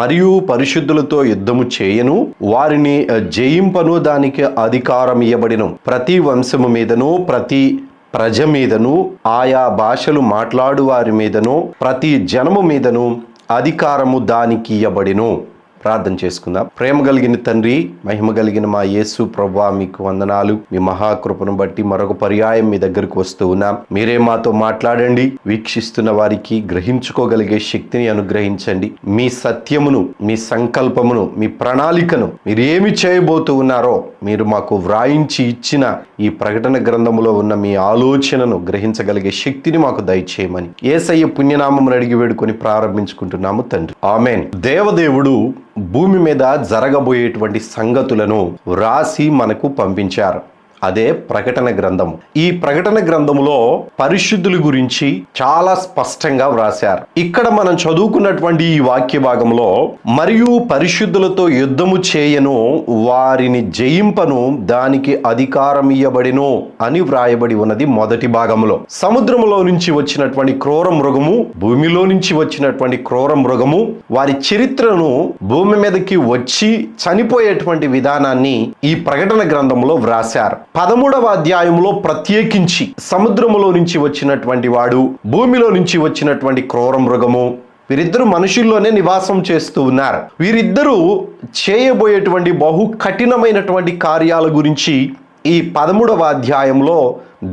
మరియు పరిశుద్ధులతో యుద్ధము చేయను, వారిని జయింపను, దానికి అధికారం ఇయ్యబడిను. ప్రతి వంశము మీదను, ప్రతి ప్రజ మీదను, ఆయా భాషలు మాట్లాడు వారి మీదను, ప్రతి జనము మీదను అధికారము దానికి ఇయ్యబడిను. ప్రార్థన చేసుకుందాం. ప్రేమ కలిగిన తండ్రి, మహిమ కలిగిన మా యేసు ప్రభువా, మీకు వందనాలు. మీ మహాకృపను బట్టి మరొక పర్యాయం మీ దగ్గరకు వస్తూ ఉన్నాం. మీరే మాతో మాట్లాడండి. వీక్షిస్తున్న వారికి గ్రహించుకోగలిగే శక్తిని అనుగ్రహించండి. మీ సత్యమును, మీ సంకల్పమును, మీ ప్రణాళికను మీరేమి చేయబోతూ ఉన్నారో మీరు మాకు వ్రాయించి ఇచ్చిన ఈ ప్రకటన గ్రంథములో ఉన్న మీ ఆలోచనను గ్రహించగలిగే శక్తిని మాకు దయచేయమని యేసయ్య పుణ్యనామమును అడిగి వేడుకొని ప్రారంభించుకుంటున్నాము తండ్రి. ఆమేన్. దేవదేవుడు భూమి మీద జరగబోయేటువంటి సంగతులను వ్రాసి మనకు పంపించారు. అదే ప్రకటన గ్రంథం. ఈ ప్రకటన గ్రంథములో పరిశుద్ధుల గురించి చాలా స్పష్టంగా వ్రాశారు. ఇక్కడ మనం చదువుకున్నటువంటి ఈ వాక్య భాగంలో, మరియు పరిశుద్ధులతో యుద్ధము చేయను, వారిని జయింపను, దానికి అధికారం ఇయ్యబడిను అని వ్రాయబడి ఉన్నది మొదటి భాగంలో. సముద్రములో నుంచి వచ్చినటువంటి క్రూర మృగము, భూమిలో నుంచి వచ్చినటువంటి క్రూర మృగము వారి చరిత్రను భూమి మీదకి వచ్చి చనిపోయేటువంటి విధానాన్ని ఈ ప్రకటన గ్రంథంలో వ్రాశారు. 13వ అధ్యాయంలో ప్రత్యేకించి సముద్రములో నుంచి వచ్చినటువంటి వాడు, భూమిలో నుంచి వచ్చినటువంటి క్రూర మృగము, వీరిద్దరూ మనుషుల్లోనే నివాసం చేస్తూ ఉన్నారు. వీరిద్దరూ చేయబోయేటువంటి బహు కఠినమైనటువంటి కార్యాల గురించి ఈ 13వ అధ్యాయంలో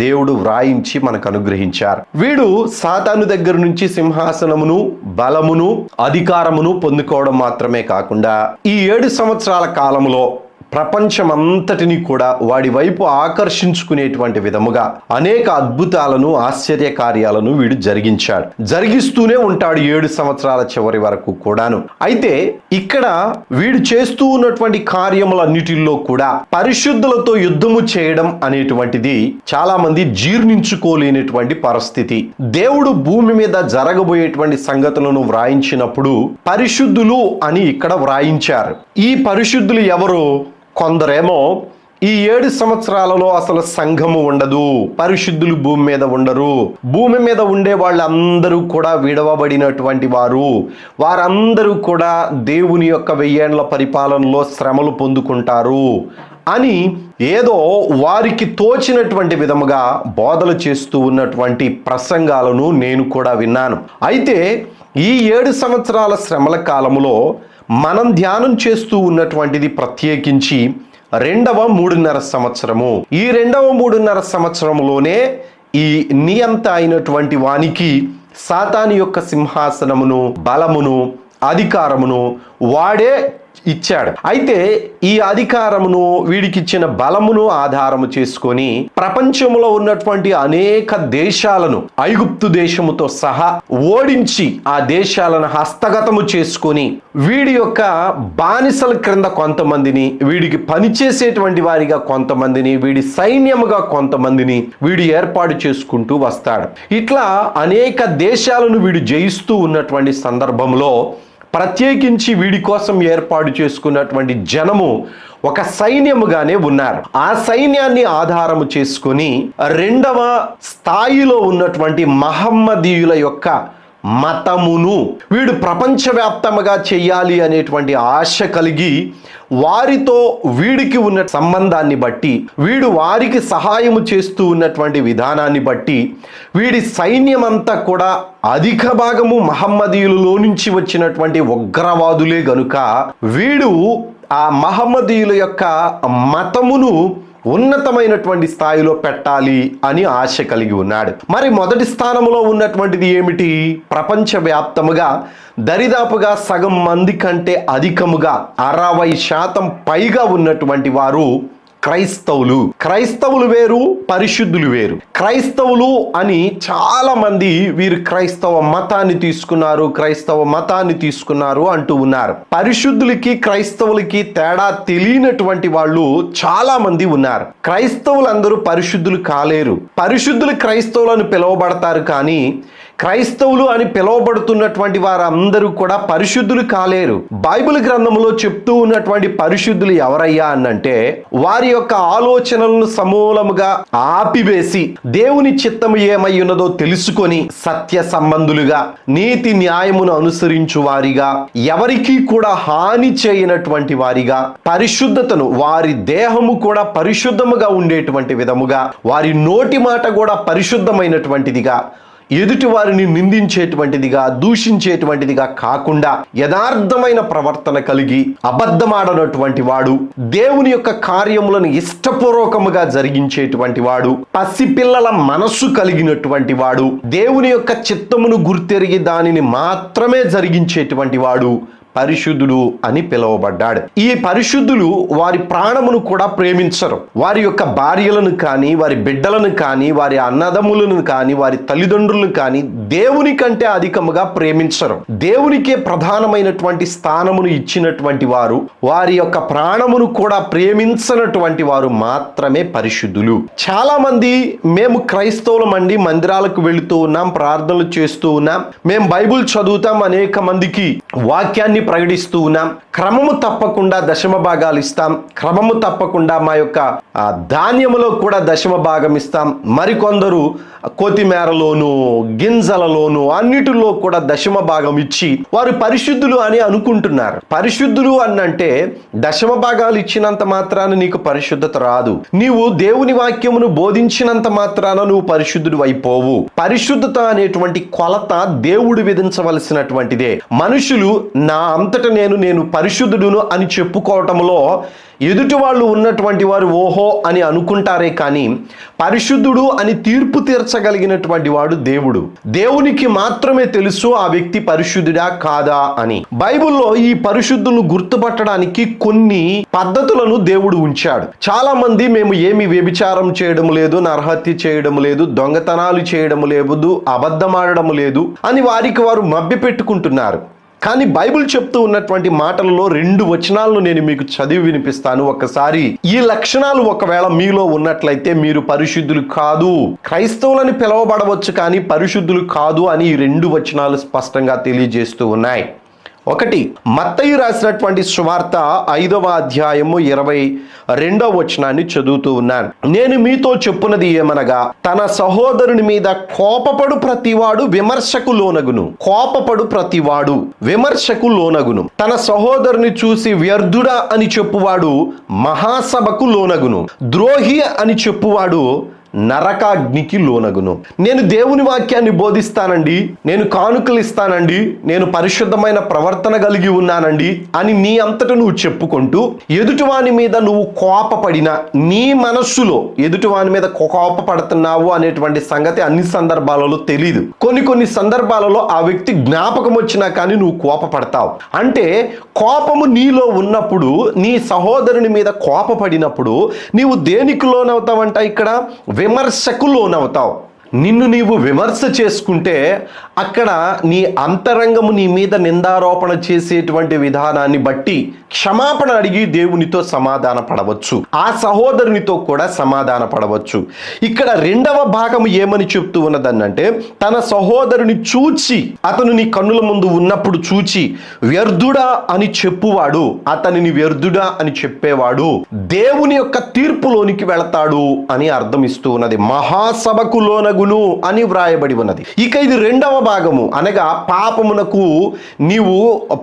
దేవుడు వ్రాయించి మనకు అనుగ్రహించారు. వీడు సాతాను దగ్గర నుంచి సింహాసనమును, బలమును, అధికారమును పొందుకోవడం మాత్రమే కాకుండా ఈ 7 సంవత్సరాల కాలంలో ప్రపంచమంతటిని కూడా వాడి వైపు ఆకర్షించుకునేటువంటి విధముగా అనేక అద్భుతాలను, ఆశ్చర్య కార్యాలను వీడు జరిగిస్తూనే ఉంటాడు 7 సంవత్సరాల చివరి వరకు కూడాను. అయితే ఇక్కడ వీడు చేస్తూ ఉన్నటువంటి కార్యములన్నిటిలో కూడా పరిశుద్ధులతో యుద్ధము చేయడం అనేటువంటిది చాలా మంది జీర్ణించుకోలేనటువంటి పరిస్థితి. దేవుడు భూమి మీద జరగబోయేటువంటి సంగతులను వ్రాయించినప్పుడు పరిశుద్ధులు అని ఇక్కడ వ్రాయించారు. ఈ పరిశుద్ధులు ఎవరు? కొందరేమో ఈ 7 సంవత్సరాలలో అసలు సంఘము ఉండదు, పరిశుద్ధులు భూమి మీద ఉండరు, భూమి మీద ఉండే వాళ్ళందరూ కూడా విడవబడినటువంటి వారు, వారందరూ కూడా దేవుని యొక్క 1000 ఏండ్ల పరిపాలనలో శ్రమలు పొందుకుంటారు అని ఏదో వారికి తోచినటువంటి విధముగా బోధలు చేస్తూ ఉన్నటువంటి ప్రసంగాలను నేను కూడా విన్నాను. అయితే ఈ 7 సంవత్సరాల శ్రమల కాలంలో మనం ధ్యానం చేస్తూ ఉన్నటువంటిది ప్రత్యేకించి 2వ 3.5 సంవత్సరము. ఈ 2వ 3.5 సంవత్సరములోనే ఈ నియంత అయినటువంటి వానికి సాతాను యొక్క సింహాసనమును, బలమును, అధికారమును వాడే ఇచ్చాడు. అయితే ఈ అధికారమును, వీడికిచ్చిన బలమును ఆధారము చేసుకొని ప్రపంచంలో ఉన్నటువంటి అనేక దేశాలను ఐగుప్తు దేశముతో సహా ఓడించి ఆ దేశాలను హస్తగతము చేసుకొని వీడి యొక్క బానిసల క్రింద కొంతమందిని, వీడికి పనిచేసేటువంటి వారిగా కొంతమందిని, వీడి సైన్యముగా కొంతమందిని వీడు ఏర్పాటు చేసుకుంటూ వస్తాడు. ఇట్లా అనేక దేశాలను వీడు జయిస్తూ ఉన్నటువంటి సందర్భంలో ప్రత్యేకించి వీడి కోసం ఏర్పాటు చేసుకున్నటువంటి జనము ఒక సైన్యముగానే ఉన్నారు. ఆ సైన్యాన్ని ఆధారము చేసుకొని 2వ స్థాయిలో ఉన్నటువంటి మహమ్మదీయుల యొక్క మతమును వీడు ప్రపంచవ్యాప్తముగా చెయ్యాలి అనేటువంటి ఆశ కలిగి వారితో వీడికి ఉన్న సంబంధాన్ని బట్టి, వీడు వారికి సహాయము చేస్తూ ఉన్నటువంటి విధానాన్ని బట్టి వీడి సైన్యమంతా కూడా అధిక భాగము మహమ్మదీయులలో నుంచి వచ్చినటువంటి ఉగ్రవాదులే గనుక వీడు ఆ మహమ్మదీయుల యొక్క మతమును ఉన్నతమైనటువంటి స్థాయిలో పెట్టాలి అని ఆశ కలిగి ఉన్నాడు. మరి మొదటి స్థానంలో ఉన్నటువంటిది ఏమిటి? ప్రపంచవ్యాప్తముగా దరిదాపుగా సగం మంది కంటే అధికముగా 60% పైగా ఉన్నటువంటి వారు క్రైస్తవులు వేరు, పరిశుద్ధులు వేరు. క్రైస్తవులు అని చాలా మంది వీరు క్రైస్తవ మతాన్ని తీసుకున్నారు అంటూ ఉన్నారు. పరిశుద్ధులకి క్రైస్తవులకి తేడా తెలియనటువంటి వాళ్ళు చాలా మంది ఉన్నారు. క్రైస్తవులందరూ పరిశుద్ధులు కాలేరు. పరిశుద్ధులు క్రైస్తవులను పిలువబడతారు, కానీ క్రైస్తవులు అని పిలువబడుతున్నటువంటి వారందరూ కూడా పరిశుద్ధులు కాలేరు. బైబిల్ గ్రంథంలో చెప్తూ ఉన్నటువంటి పరిశుద్ధులు ఎవరయ్యా అనంటే, వారి యొక్క ఆలోచనలను సమూలముగా ఆపివేసి దేవుని చిత్తము ఏమై ఉన్నదో తెలుసుకొని సత్య సంబంధులుగా నీతి న్యాయమును అనుసరించు వారిగా, ఎవరికీ కూడా హాని చేయనటువంటి వారిగా, పరిశుద్ధతను వారి దేహము కూడా పరిశుద్ధముగా ఉండేటువంటి విధముగా, వారి నోటి మాట కూడా పరిశుద్ధమైనటువంటిదిగా, ఎదుటి వారిని నిందించేటువంటిదిగా, దూషించేటువంటిదిగా కాకుండా యథార్థమైన ప్రవర్తన కలిగి అబద్ధమాడనటువంటి వాడు, దేవుని యొక్క కార్యములను ఇష్టపూర్వకముగా జరిగించేటువంటి వాడు, పసిపిల్లల మనస్సు కలిగినటువంటి వాడు, దేవుని యొక్క చిత్తమును గుర్తెరిగి దానిని మాత్రమే జరిగించేటువంటి వాడు పరిశుద్ధుడు అని పిలువబడ్డాడు. ఈ పరిశుద్ధులు వారి ప్రాణమును కూడా ప్రేమించరు. వారి యొక్క భార్యలను కానీ, వారి బిడ్డలను కానీ, వారి అన్నదమ్ములను కానీ, వారి తల్లిదండ్రులను కానీ దేవుని కంటే అధికముగా ప్రేమించరు. దేవునికే ప్రధానమైనటువంటి స్థానమును ఇచ్చినటువంటి వారు, వారి యొక్క ప్రాణమును కూడా ప్రేమించనటువంటి వారు మాత్రమే పరిశుద్ధులు. చాలా మంది మేము క్రైస్తవులమండి, మందిరాలకు వెళుతూ ఉన్నాం, ప్రార్థనలు చేస్తూ ఉన్నాం, మేము బైబిల్ చదువుతాం, అనేక మందికి వాక్యాన్ని ప్రకటిస్తూ ఉన్నాం, క్రమము తప్పకుండా దశమ భాగాలు ఇస్తాం, క్రమము తప్పకుండా మా యొక్క ధాన్యములో కూడా దశమ భాగం ఇస్తాం, మరికొందరు కొత్తిమీరలోను గింజలలోను అన్నిటిలో కూడా దశమ భాగం ఇచ్చి వారు పరిశుద్ధులు అని అనుకుంటున్నారు. పరిశుద్ధులు అన్నంటే దశమ భాగాలు ఇచ్చినంత మాత్రాన నీకు పరిశుద్ధత రాదు. నీవు దేవుని వాక్యమును బోధించినంత మాత్రాన నువ్వు పరిశుద్ధుడు అయిపోవు. పరిశుద్ధత అనేటువంటి కొలత దేవుడు విధించవలసినటువంటిదే. మనుషులు నా అంతట నేను పరిశుద్ధుడును అని చెప్పుకోవటంలో ఎదుటి వాళ్ళు ఉన్నటువంటి వారు ఓహో అని అనుకుంటారే కానీ పరిశుద్ధుడు అని తీర్పు తీర్చగలిగినటువంటి వాడు దేవుడు. దేవునికి మాత్రమే తెలుసు ఆ వ్యక్తి పరిశుద్ధుడా కాదా అని. బైబిల్లో ఈ పరిశుద్ధులను గుర్తుపట్టడానికి కొన్ని పద్ధతులను దేవుడు ఉంచాడు. చాలా మంది మేము ఏమి వ్యభిచారం చేయడం లేదు, నరహత్య చేయడం లేదు, దొంగతనాలు చేయడం లేదు, అబద్ధమాడడం లేదు అని వారికి వారు మభ్యపెట్టుకుంటున్నారు. కానీ బైబిల్ చెప్తూ ఉన్నటువంటి మాటలలో 2 వచనాలను నేను మీకు చదివి వినిపిస్తాను. ఒకసారి ఈ లక్షణాలు ఒకవేళ మీలో ఉన్నట్లయితే మీరు పరిశుద్ధులు కాదు, క్రైస్తవులని పిలువబడవచ్చు కానీ పరిశుద్ధులు కాదు అని ఈ 2 వచనాలు స్పష్టంగా తెలియజేస్తూ ఉన్నాయి. ఒకటి, మత్తయి రాసినటువంటి సువార్త 5వ అధ్యాయము 22వ వచనాన్ని చదువుతూ ఉన్నాను. నేను మీతో చెప్పున్నది ఏమనగా, తన సహోదరుని మీద కోపపడు ప్రతివాడు విమర్శకు లోనగును. కోపపడు ప్రతివాడు విమర్శకు లోనగును. తన సహోదరుని చూసి వ్యర్థుడా అని చెప్పువాడు మహాసభకు లోనగును. ద్రోహి అని చెప్పువాడు నరకాగ్నికి లోనగును. నేను దేవుని వాక్యాన్ని బోధిస్తానండి, నేను కానుకలు ఇస్తానండి, నేను పరిశుద్ధమైన ప్రవర్తన కలిగి ఉన్నానండి అని నీ అంతట నువ్వు చెప్పుకుంటూ ఎదుటివాని మీద నువ్వు కోపపడినా, నీ మనస్సులో ఎదుటివాని మీద కోపపడుతున్నావు అనేటువంటి సంగతి అన్ని సందర్భాలలో తెలీదు. కొన్ని సందర్భాలలో ఆ వ్యక్తి జ్ఞాపకం వచ్చినా కానీ నువ్వు కోపపడతావు. అంటే కోపము నీలో ఉన్నప్పుడు, నీ సహోదరుని మీద కోపపడినప్పుడు నీవు దేనికి లోనవుతావంట? ఇక్కడ విమర్శకు లోనవుతావు. నిన్ను నీవు విమర్శ చేసుకుంటే అక్కడ నీ అంతరంగము నీ మీద నిందారోపణ చేసేటువంటి విధానాన్ని బట్టి క్షమాపణ అడిగి దేవునితో సమాధాన పడవచ్చు, ఆ సహోదరునితో కూడా సమాధాన పడవచ్చు. ఇక్కడ 2వ భాగము ఏమని చెప్తూ ఉన్నదనంటే, తన సహోదరుని చూచి, అతను నీ కన్నుల ముందు ఉన్నప్పుడు చూచి వ్యర్థుడా అని చెప్పువాడు, అతనిని వ్యర్థుడా అని చెప్పేవాడు దేవుని యొక్క తీర్పులోనికి వెళతాడు అని అర్థం ఇస్తూ ఉన్నది. మహాసభకు లోనగును అని వ్రాయబడి ఉన్నది. ఇక ఇది 2వ భాగము, అనగా పాపమునకు నీవు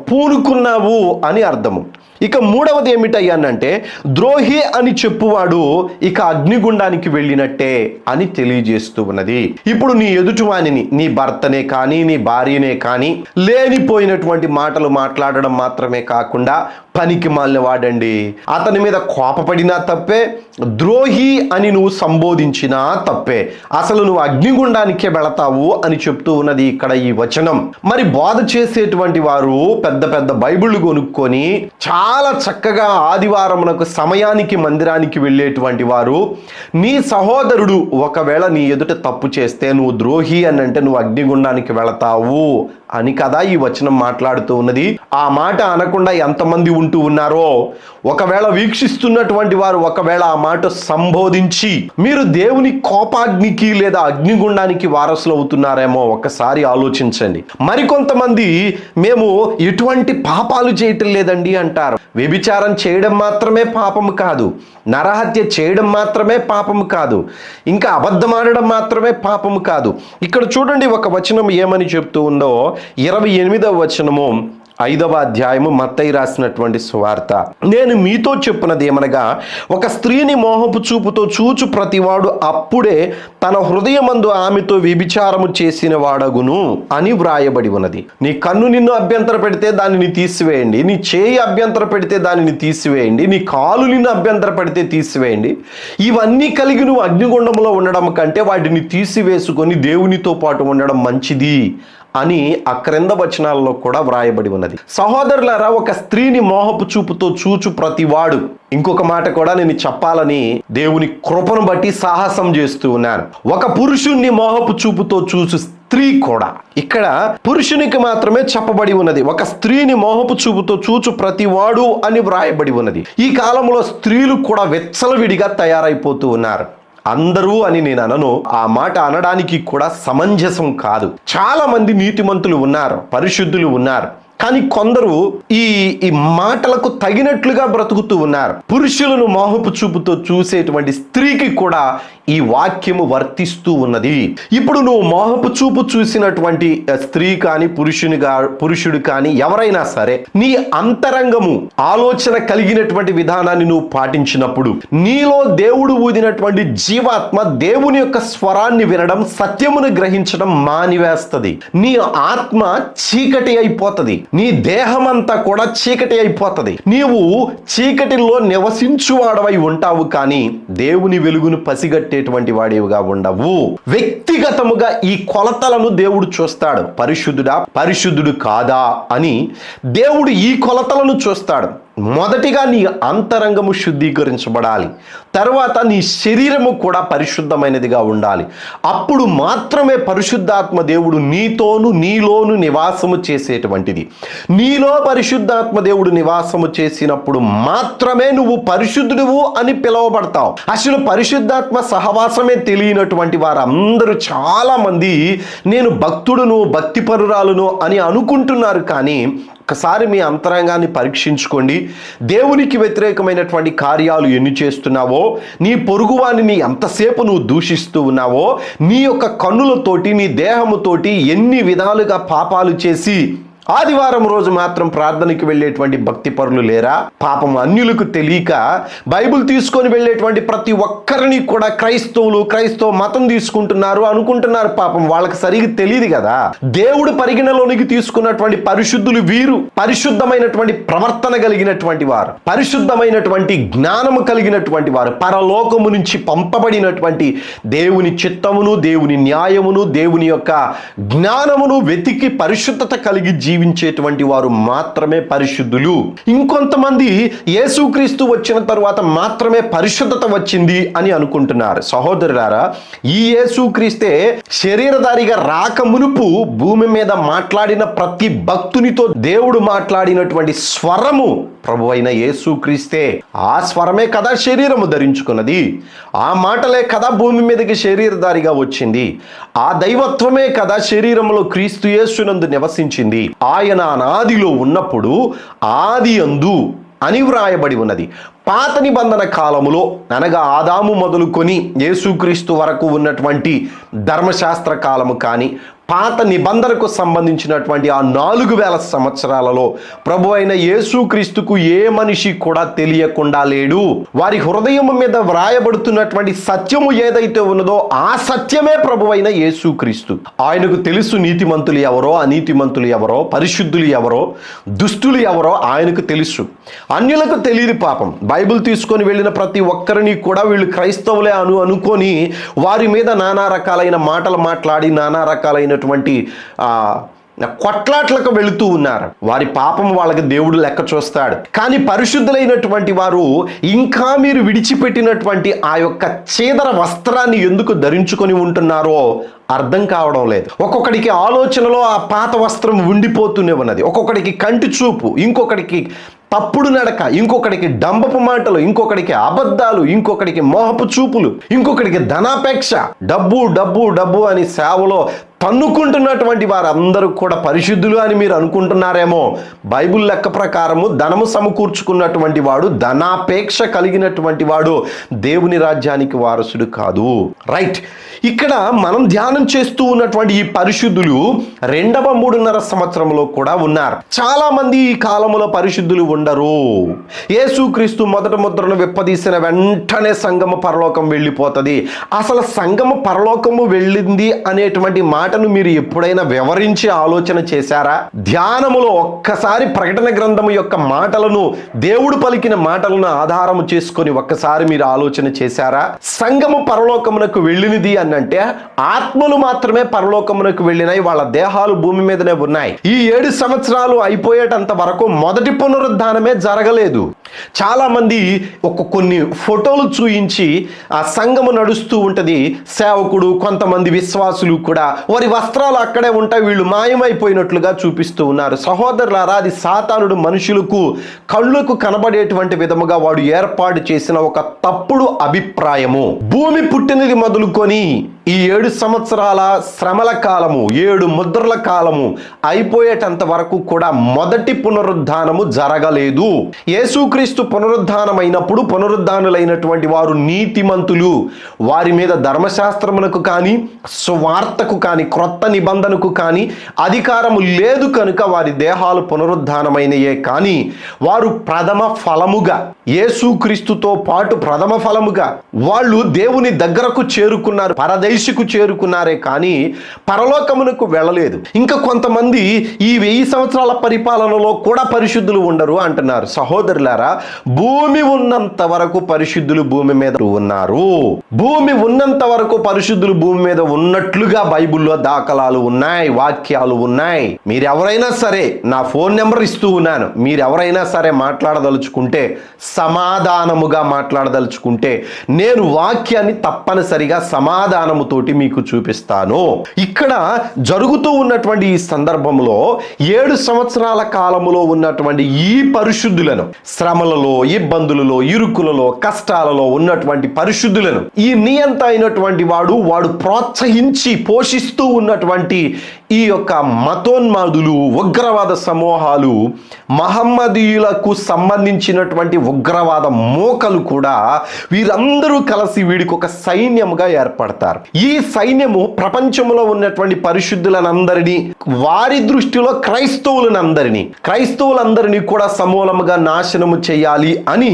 పూనుకున్నావు అని అర్థము. ఇక 3వది ఏమిటయ్యానంటే, ద్రోహి అని చెప్పువాడు ఇక అగ్నిగుండానికి వెళ్ళినట్టే అని తెలియజేస్తూ ఉన్నది. ఇప్పుడు నీ ఎదుటివానిని, నీ భర్తనే కానీ నీ భార్యనే కానీ లేనిపోయినటువంటి మాటలు మాట్లాడడం మాత్రమే కాకుండా పనికి మాలిన వాడండి, అతని మీద కోపపడినా తప్పే, ద్రోహి అని నువ్వు సంబోధించినా తప్పే, అసలు నువ్వు అగ్నిగుండానికే వెళతావు అని చెప్తూ ఉన్నది ఇక్కడ ఈ వచనం. మరి బోధ చేసేటువంటి వారు పెద్ద పెద్ద బైబిళ్ళు కొనుక్కొని చాలా చాలా చక్కగా ఆదివారమునకు సమయానికి మందిరానికి వెళ్ళేటువంటి వారు, నీ సహోదరుడు ఒకవేళ నీ ఎదుట తప్పు చేస్తే నువ్వు ద్రోహి అని అంటే నువ్వు అగ్నిగుండానికి వెళతావు అని కదా ఈ వచనం మాట్లాడుతూ ఉన్నది. ఆ మాట అనకుండా ఎంతమంది ఉంటూ ఉన్నారో, ఒకవేళ వీక్షిస్తున్నటువంటి వారు ఒకవేళ ఆ మాట సంబోధించి మీరు దేవుని కోపాగ్నికి లేదా అగ్నిగుండానికి వారసులు అవుతున్నారేమో ఒకసారి ఆలోచించండి. మరికొంతమంది మేము ఎటువంటి పాపాలు చేయటం లేదండి అంటారు. వ్యభిచారం చేయడం మాత్రమే పాపము కాదు, నరహత్య చేయడం మాత్రమే పాపము కాదు, ఇంకా అబద్ధమాడడం మాత్రమే పాపము కాదు. ఇక్కడ చూడండి ఒక వచనం ఏమని చెప్తూ ఉందో, 28వ వచనము 5వ అధ్యాయము మత్తయి రాసినటువంటి సువార్త. నేను మీతో చెప్పున్నది ఏమనగా, ఒక స్త్రీని మోహపు చూపుతో చూచు ప్రతివాడు అప్పుడే తన హృదయమందు ఆమెతో వ్యభిచారము చేసిన వాడగును అని వ్రాయబడి ఉన్నది. నీ కన్ను నిన్ను అభ్యంతర పెడితే దానిని తీసివేయండి, నీ చేయి అభ్యంతర పెడితే దానిని తీసివేయండి, నీ కాలు నిన్ను అభ్యంతర పెడితే తీసివేయండి. ఇవన్నీ కలిగి నువ్వు అగ్నిగుండంలో ఉండడం కంటే వాటిని తీసివేసుకొని దేవునితో పాటు ఉండడం మంచిది అని ఆ క్రింద వచనాల్లో కూడా వ్రాయబడి ఉన్నది. సహోదరులారా, ఒక స్త్రీని మోహపు చూపుతో చూచు ప్రతివాడు, ఇంకొక మాట కూడా నేను చెప్పాలని దేవుని కృపను బట్టి సాహసం చేస్తూ ఉన్నాను. ఒక పురుషుణ్ణి మోహపు చూపుతో చూచు స్త్రీ కూడా, ఇక్కడ పురుషునికి మాత్రమే చెప్పబడి ఉన్నది. ఒక స్త్రీని మోహపు చూపుతో చూచు ప్రతివాడు అని వ్రాయబడి ఉన్నది. ఈ కాలంలో స్త్రీలు కూడా వెచ్చలవిడిగా తయారైపోతూ ఉన్నారు. అందరూ అని నేను అనను, ఆ మాట అనడానికి కూడా సమంజసం కాదు. చాలా మంది నీతిమంతులు ఉన్నారు, పరిశుద్ధులు ఉన్నారు, కానీ కొందరు ఈ మాటలకు తగినట్లుగా బ్రతుకుతూ ఉన్నారు. పురుషులను మోహపు చూపుతో చూసేటువంటి స్త్రీకి కూడా ఈ వాక్యము వర్తిస్తూ ఉన్నది. ఇప్పుడు నువ్వు మోహపు చూపు చూసినటువంటి స్త్రీ కానీ పురుషుడు కానీ ఎవరైనా సరే, నీ అంతరంగము ఆలోచన కలిగినటువంటి విధానాన్ని నువ్వు పాటించినప్పుడు నీలో దేవుడు ఊదినటువంటి జీవాత్మ దేవుని యొక్క స్వరాన్ని వినడం, సత్యమును గ్రహించడం మానివేస్తుంది. నీ ఆత్మ చీకటి అయిపోతుంది, నీ దేహం అంతా కూడా చీకటి అయిపోతుంది. నీవు చీకటిలో నివసించువాడవై ఉంటావు, కానీ దేవుని వెలుగును పసిగట్టేటువంటి వాడివిగా ఉండవు. వ్యక్తిగతముగా ఈ కొలతలను దేవుడు చూస్తాడు. పరిశుద్ధుడా, పరిశుద్ధుడు కాదా అని దేవుడు ఈ కొలతలను చూస్తాడు. మొదటిగా నీ అంతరంగము శుద్ధీకరించబడాలి, తర్వాత నీ శరీరము కూడా పరిశుద్ధమైనదిగా ఉండాలి. అప్పుడు మాత్రమే పరిశుద్ధాత్మ దేవుడు నీతోను నీలోను నివాసము చేసేటువంటిది. నీలో పరిశుద్ధాత్మ దేవుడు నివాసము చేసినప్పుడు మాత్రమే నువ్వు పరిశుద్ధుడువు అని పిలువబడతావు. అసలు పరిశుద్ధాత్మ సహవాసమే తెలియనటువంటి వారందరూ చాలా మంది నేను భక్తుడును, భక్తిపరురాలును అని అనుకుంటున్నారు. కానీ ఒకసారి మీ అంతరంగాన్ని పరీక్షించుకోండి. దేవునికి వ్యతిరేకమైనటువంటి కార్యాలు ఎన్ని చేస్తున్నావో, నీ పొరుగువానిని ఎంతసేపు నువ్వు దూషిస్తూ ఉన్నావో, నీ యొక్క కన్నులతోటి, నీ దేహముతోటి ఎన్ని విధాలుగా పాపాలు చేసి ఆదివారం రోజు మాత్రం ప్రార్థనకి వెళ్ళేటువంటి భక్తి పరులు లేరా? పాపం అన్యులకు తెలియక బైబిల్ తీసుకొని వెళ్ళేటువంటి ప్రతి ఒక్కరిని కూడా క్రైస్తవ మతం తీసుకుంటున్నారు అనుకుంటున్నారు. పాపం వాళ్ళకి సరిగ్గా తెలియదు కదా. దేవుడు పరిగణలోనికి తీసుకున్నటువంటి పరిశుద్ధులు వీరు. పరిశుద్ధమైనటువంటి ప్రవర్తన కలిగినటువంటి వారు, పరిశుద్ధమైనటువంటి జ్ఞానము కలిగినటువంటి వారు, పరలోకము నుంచి పంపబడినటువంటి దేవుని చిత్తమును, దేవుని న్యాయమును, దేవుని యొక్క జ్ఞానమును వెతికి పరిశుద్ధత కలిగి జీవించేటువంటి వారు మాత్రమే పరిశుద్ధులు. ఇంకొంతమంది యేసుక్రీస్తు వచ్చిన తరువాత మాత్రమే పరిశుద్ధత వచ్చింది అని అనుకుంటున్నారు. సహోదరులారా, ఈ యేసుక్రీస్తే శరీరధారిగా రాక మునుపు భూమి మీద మాట్లాడిన ప్రతి భక్తునితో దేవుడు మాట్లాడినటువంటి స్వరము ప్రభు అయిన యేసుక్రీస్తే. ఆ స్వరమే కదా శరీరము ధరించుకున్నది, ఆ మాటలే కదా భూమి మీదకి శరీరధారిగా వచ్చింది, ఆ దైవత్వమే కదా శరీరంలో క్రీస్తు యేసునందు నివసించింది. ఆయన అనాదిలో ఉన్నప్పుడు ఆది యందు అని వ్రాయబడి ఉన్నది. పాత నిబంధన కాలములో అనగా ఆదాము మొదలుకొని యేసుక్రీస్తు వరకు ఉన్నటువంటి ధర్మశాస్త్ర కాలము కానీ, పాత నిబంధనకు సంబంధించినటువంటి ఆ 4000 సంవత్సరాలలో ప్రభు అయిన యేసుక్రీస్తుకు ఏ మనిషి కూడా తెలియకుండా లేడు. వారి హృదయం మీద వ్రాయబడుతున్నటువంటి సత్యము ఏదైతే ఉన్నదో ఆ సత్యమే ప్రభు అయిన యేసుక్రీస్తు. ఆయనకు తెలుసు నీతిమంతులు ఎవరో, అనీతిమంతులు ఎవరో, పరిశుద్ధులు ఎవరో, దుష్టులు ఎవరో ఆయనకు తెలుసు. అన్యులకు తెలియదు. పాపం బైబిల్ తీసుకొని వెళ్ళిన ప్రతి ఒక్కరిని కూడా వీళ్ళు క్రైస్తవులే అనుకొని వారి మీద నానా రకాలైన మాటలు మాట్లాడి నానా రకాలైనటువంటి కొట్లాట్లకు వెళుతూ ఉన్నారు. వారి పాపం వాళ్ళకి దేవుడు లెక్క చూస్తాడు. కానీ పరిశుద్ధులైనటువంటి వారు ఇంకా మీరు విడిచిపెట్టినటువంటి ఆ యొక్క చీదర వస్త్రాన్ని ఎందుకు ధరించుకొని ఉంటున్నారో అర్థం కావడం లేదు. ఒక్కొక్కడికి ఆలోచనలో ఆ పాత వస్త్రం ఉండిపోతూనే ఉన్నది. ఒక్కొక్కడికి కంటి చూపు, ఇంకొకడికి తప్పుడు నడక, ఇంకొకడికి డంబపు మాటలు, ఇంకొకడికి అబద్ధాలు, ఇంకొకడికి మోహపు చూపులు, ఇంకొకడికి ధనాపేక్ష, డబ్బు డబ్బు డబ్బు అని సేవలో తన్నుకుంటున్నటువంటి వారందరూ కూడా పరిశుద్ధులు అని మీరు అనుకుంటున్నారేమో. బైబిల్ లెక్క ప్రకారము ధనము సమకూర్చుకున్నటువంటి వాడు, ధనాపేక్ష కలిగినటువంటి వాడు దేవుని రాజ్యానికి వారసుడు కాదు. రైట్. ఇక్కడ మనం ధ్యానం చేస్తూ ఉన్నటువంటి ఈ పరిశుద్ధులు 2.5 సంవత్సరంలో కూడా ఉన్నారు. చాలా మంది ఈ కాలంలో పరిశుద్ధులు ఉండరు. యేసుక్రీస్తు మొదటి ముద్రను విప్పదీసిన వెంటనే సంఘము పరలోకం వెళ్ళిపోతుంది. అసలు సంఘము పరలోకము వెళ్ళింది అనేటువంటి మాటను మీరు ఎప్పుడైనా వివరించి ఆలోచన చేశారా? ధ్యానములో ఒక్కసారి ప్రకటన గ్రంథము యొక్క మాటలను, దేవుడు పలికిన మాటలను ఆధారము చేసుకొని ఒక్కసారి మీరు ఆలోచన చేశారా? సంఘము పరలోకమునకు వెళ్ళినది అంటే ఆత్మలు మాత్రమే పరలోకమునకు వెళ్ళినాయి. వాళ్ళ దేహాలు భూమి మీదనే ఉన్నాయి. ఈ 7 సంవత్సరాలు అయిపోయేటంత వరకు మొదటి పునరుద్ధానమే జరగలేదు. చాలా మంది కొన్ని ఫోటోలు చూయించి ఆ సంఘము నడుస్తూ ఉంటది. సేవకుడు, కొంతమంది విశ్వాసులు కూడా వారి వస్త్రాలు అక్కడే ఉంటాయి, వీళ్ళు మాయమైపోయినట్లుగా చూపిస్తూ ఉన్నారు. సహోదరులారా, అది సాతానుడు మనుషులకు కళ్ళకు కనబడేటువంటి విధముగా వాడు ఏర్పాటు చేసిన ఒక తప్పుడు అభిప్రాయము. భూమి పుట్టినది మొదలుకొని ఈ 7 సంవత్సరాల శ్రమల కాలము, 7 ముద్రల కాలము అయిపోయేటంత వరకు కూడా మొదటి పునరుద్ధానము జరగలేదు. యేసుక్రీస్తు పునరుద్ధానమైనప్పుడు పునరుద్ధానులైనటువంటి వారు నీతిమంతులు. వారి మీద ధర్మశాస్త్రమునకు కానీ, సువార్తకు కానీ, క్రొత్త నిబంధనకు కానీ అధికారము లేదు కనుక వారి దేహాలు పునరుద్ధానమైనయే. కానీ వారు ప్రథమ ఫలముగా, యేసుక్రీస్తుతో పాటు ప్రథమ ఫలముగా వాళ్ళు దేవుని దగ్గరకు చేరుకున్నారు, పరదేశకు చేరుకున్నారే కానీ పరలోకమునకు వెళ్ళలేదు. ఇంకా కొంతమంది ఈ 1000 సంవత్సరాల పరిపాలనలో కూడా పరిశుద్ధులు ఉండరు అంటున్నారు. సహోదరులారా, భూమి ఉన్నంత వరకు పరిశుద్ధులు భూమి మీద ఉన్నారు. భూమి ఉన్నంత వరకు పరిశుద్ధులు భూమి మీద ఉన్నట్లుగా బైబిల్లో దాఖలాలు ఉన్నాయి, వాక్యాలు ఉన్నాయి. మీరెవరైనా సరే, నా ఫోన్ నెంబర్ ఇస్తూ ఉన్నాను, మీరెవరైనా సరే మాట్లాడదలుచుకుంటే, సమాధానముగా మాట్లాడదలుచుకుంటే నేను వాక్యాన్ని తప్పనిసరిగా సమాధానముతోటి మీకు చూపిస్తాను. ఇక్కడ జరుగుతూ ఉన్నటువంటి ఈ సందర్భంలో 7 సంవత్సరాల కాలములో ఉన్నటువంటి ఈ పరిశుద్ధులను, శ్రమలలో, ఇబ్బందులలో, ఇరుకులలో, కష్టాలలో ఉన్నటువంటి పరిశుద్ధులను ఈ నియంత అయినటువంటి వాడు ప్రోత్సహించి పోషిస్తూ ఉన్నటువంటి ఈ యొక్క మతోన్మాదులు, ఉగ్రవాద సమూహాలు, మహమ్మదీయులకు సంబంధించినటువంటి ఉగ్రవాద మోకలు కూడా వీరందరూ కలిసి వీడికి ఒక సైన్యముగా ఏర్పడతారు. ఈ సైన్యము ప్రపంచంలో ఉన్నటువంటి పరిశుద్ధులనందరినీ, వారి దృష్టిలో క్రైస్తవులందరినీ కూడా సమూలముగా నాశనము చేయాలి అని